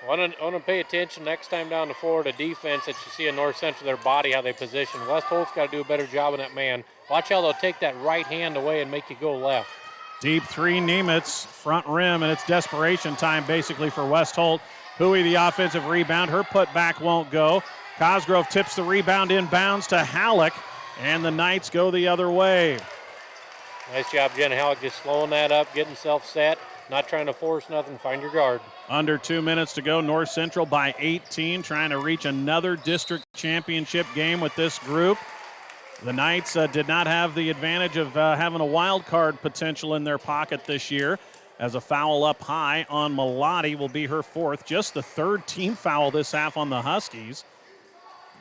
I want to pay attention next time down the floor to defense that you see in North Central, their body, how they position. West Holt's got to do a better job on that man. Watch how they'll take that right hand away and make you go left. Deep 3, Nemitz, front rim, and it's desperation time basically for West Holt. Huey, the offensive rebound. Her putback won't go. Cosgrove tips the rebound inbounds to Halleck, and the Knights go the other way. Nice job, Jen Halleck, just slowing that up, getting self set. not trying to force nothing. Find your guard. Under 2 minutes to go. North Central by 18, trying to reach another district championship game with this group. The Knights did not have the advantage of having a wild card potential in their pocket this year, as a foul up high on Malati will be her fourth. Just the third team foul this half on the Huskies.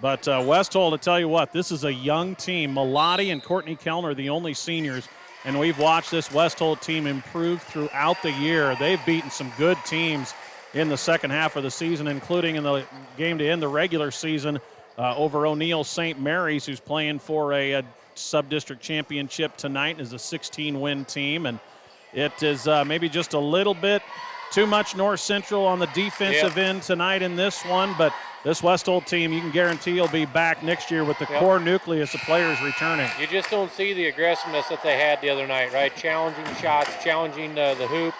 But West Holt, to tell you what, this is a young team. Malati and Courtney Kellner are the only seniors, and we've watched this West Holt team improve throughout the year. They've beaten some good teams in the second half of the season, including in the game to end the regular season over O'Neill St. Mary's, who's playing for a sub-district championship tonight, is a 16-win team. And it is maybe just a little bit too much North Central on the defensive end tonight in this one, but this West Holt team, you can guarantee will be back next year with the core nucleus of players returning. You just don't see the aggressiveness that they had the other night, right? Challenging shots, challenging the hoop,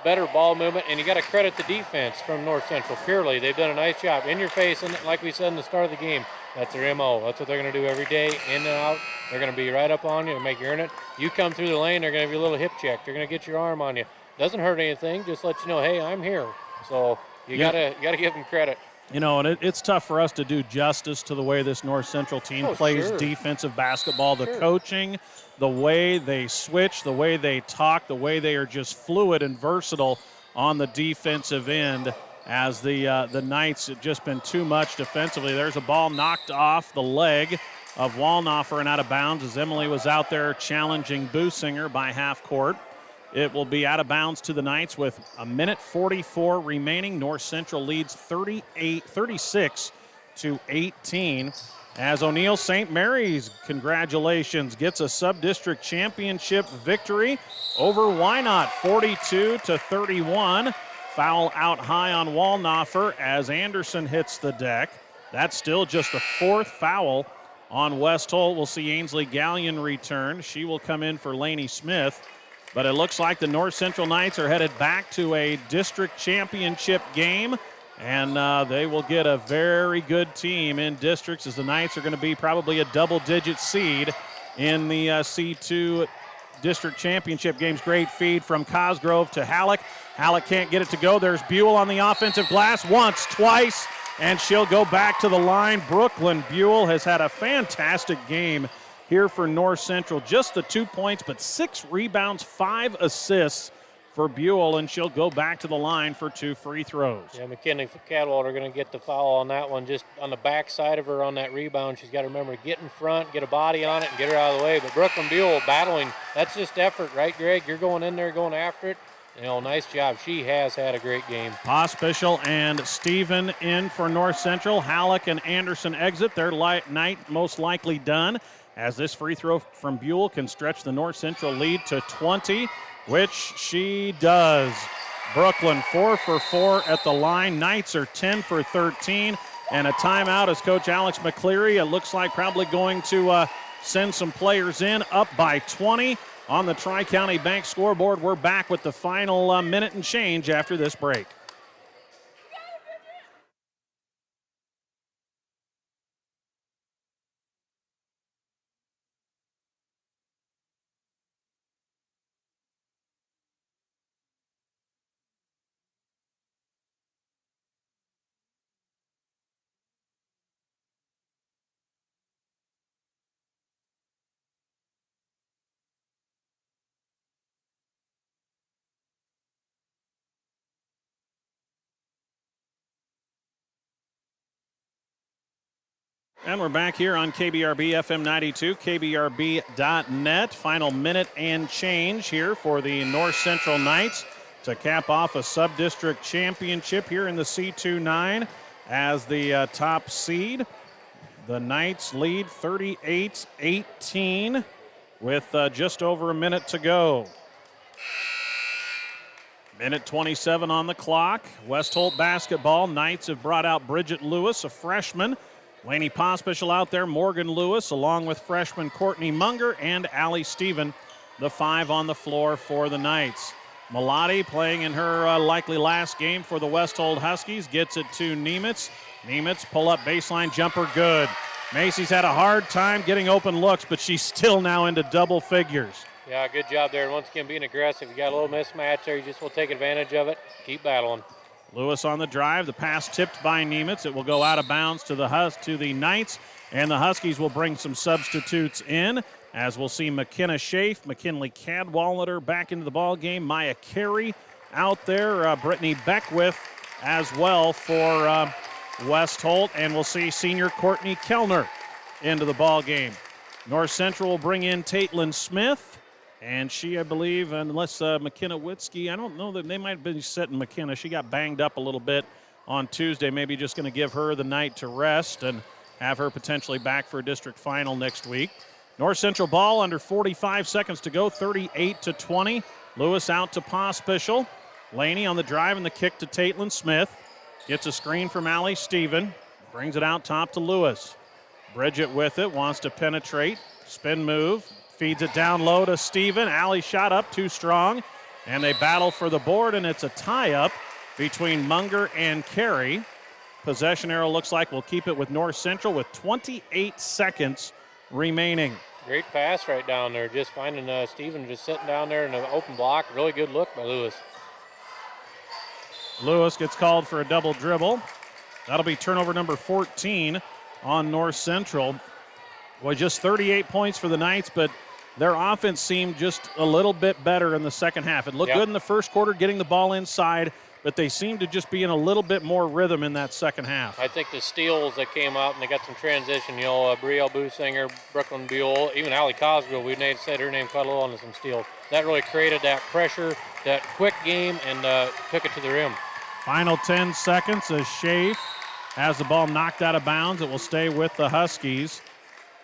better ball movement, and you got to credit the defense from North Central. Purely, they've done a nice job. In your face, and like we said in the start of the game, that's their MO. That's what they're going to do every day, in and out. They're going to be right up on you and make you earn it. You come through the lane, they're going to give you a little hip check. They're going to get your arm on you. Doesn't hurt anything, just let you know, hey, I'm here. So you gotta give them credit. You know, and it's tough for us to do justice to the way this North Central team plays defensive basketball. The coaching, the way they switch, the way they talk, the way they are just fluid and versatile on the defensive end, as the Knights have just been too much defensively. There's a ball knocked off the leg of Wallnoffer and out of bounds as Emily was out there challenging Businger by half court. It will be out of bounds to the Knights with 1:44 remaining. North Central leads 36-18 as O'Neill St. Mary's, congratulations, gets a sub-district championship victory over Wynot, 42-31. Foul out high on Wallnoffer as Anderson hits the deck. That's still just the fourth foul on West Holt. We'll see Ainsley Gallion return. She will come in for Laney Smith. But it looks like the North Central Knights are headed back to a district championship game, and they will get a very good team in districts, as the Knights are going to be probably a double-digit seed in the C2 district championship games. Great feed from Cosgrove to Halleck. Halleck can't get it to go. There's Buell on the offensive glass once, twice, and she'll go back to the line. Brooklyn Buell has had a fantastic game here for North Central. Just the 2 points, but 6 rebounds, 5 assists for Buell, and she'll go back to the line for 2 free throws. Yeah, McKinley Cadwalder are going to get the foul on that one, just on the back side of her on that rebound. She's got to remember to get in front, get a body on it, and get her out of the way. But Brooklyn Buell battling, that's just effort, right, Greg? You're going in there, going after it. You know, nice job. She has had a great game. Pospischel and Steven in for North Central. Halleck and Anderson exit. Their night most likely done, as this free throw from Buell can stretch the North Central lead to 20, which she does. Brooklyn 4 for 4 at the line. Knights are 10 for 13. And a timeout as Coach Alex McCleary, it looks like, probably going to send some players in, up by 20 on the Tri-County Bank scoreboard. We're back with the final minute and change after this break. And we're back here on KBRB FM 92, KBRB.net. Final minute and change here for the North Central Knights to cap off a sub-district championship here in the C2-9 as the top seed. The Knights lead 38-18 with just over a minute to go. Minute 27 on the clock. West Holt basketball. Knights have brought out Bridget Lewis, a freshman. Laney Pospischel out there, Morgan Lewis, along with freshman Courtney Munger and Allie Steven, the 5 on the floor for the Knights. Malati playing in her likely last game for the West Holt Huskies, gets it to Nemitz. Nemitz pull-up baseline jumper, good. Macy's had a hard time getting open looks, but she's still now into double figures. Yeah, good job there. Once again, being aggressive. You got a little mismatch there. You just will take advantage of it. Keep battling. Lewis on the drive. The pass tipped by Nemitz. It will go out of bounds to the Knights, and the Huskies will bring some substitutes in, as we'll see McKenna Schaaf, McKinley Cadwallader back into the ball game. Maya Carie out there. Brittany Beckwith as well for West Holt, and we'll see senior Courtney Kellner into the ball game. North Central will bring in Taitlin Smith. And she, I believe, unless McKenna Witzke, I don't know that they might have been setting McKenna. She got banged up a little bit on Tuesday. Maybe just going to give her the night to rest and have her potentially back for a district final next week. North Central ball under 45 seconds to go, 38-20. Lewis out to Pospischel. Laney on the drive and the kick to Taitlin Smith. Gets a screen from Allie Stephen. Brings it out top to Lewis. Bridget with it, wants to penetrate. Spin move. Feeds it down low to Steven. Allie shot up too strong, and they battle for the board, and it's a tie-up between Munger and Carie. Possession arrow looks like we'll keep it with North Central with 28 seconds remaining. Great pass right down there. Just finding Steven just sitting down there in an open block. Really good look by Lewis. Lewis gets called for a double dribble. That'll be turnover number 14 on North Central. Boy, just 38 points for the Knights, but their offense seemed just a little bit better in the second half. It looked good in the first quarter, getting the ball inside, but they seemed to just be in a little bit more rhythm in that second half. I think the steals that came out, and they got some transition, Brielle Businger, Brooklyn Buell, even Allie Cosgrove, we said her name quite a little on some steals. That really created that pressure, that quick game, and took it to the rim. Final 10 seconds as Schaaf has the ball knocked out of bounds. It will stay with the Huskies.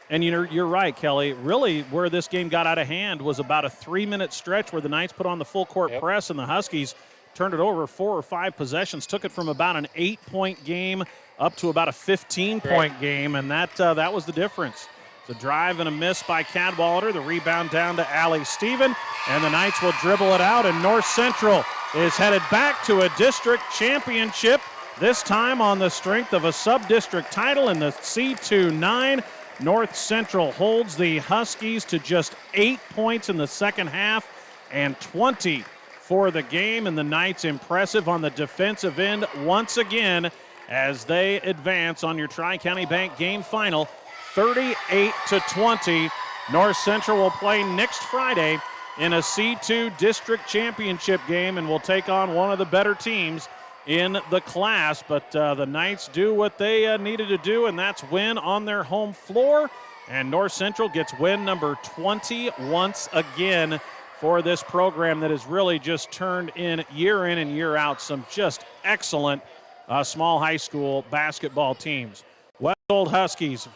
And you're right, Kelly. Really, where this game got out of hand was about a 3-minute stretch where the Knights put on the full court press, and the Huskies turned it over 4 or 5 possessions, took it from about an 8-point game up to about a 15-point game, and that was the difference. The drive and a miss by Cadwallader, the rebound down to Allie Stephen, and the Knights will dribble it out, and North Central is headed back to a district championship, this time on the strength of a sub-district title in the C2-9. North Central holds the Huskies to just 8 points in the second half and 20 for the game, and the Knights impressive on the defensive end once again as they advance on your Tri-County Bank game final, 38-20. North Central will play next Friday in a C2 district championship game and will take on one of the better teams in the class, but the Knights do what they needed to do, and that's win on their home floor. And North Central gets win number 20 once again for this program that has really just turned in and year out some just excellent small high school basketball teams. West Holt Huskies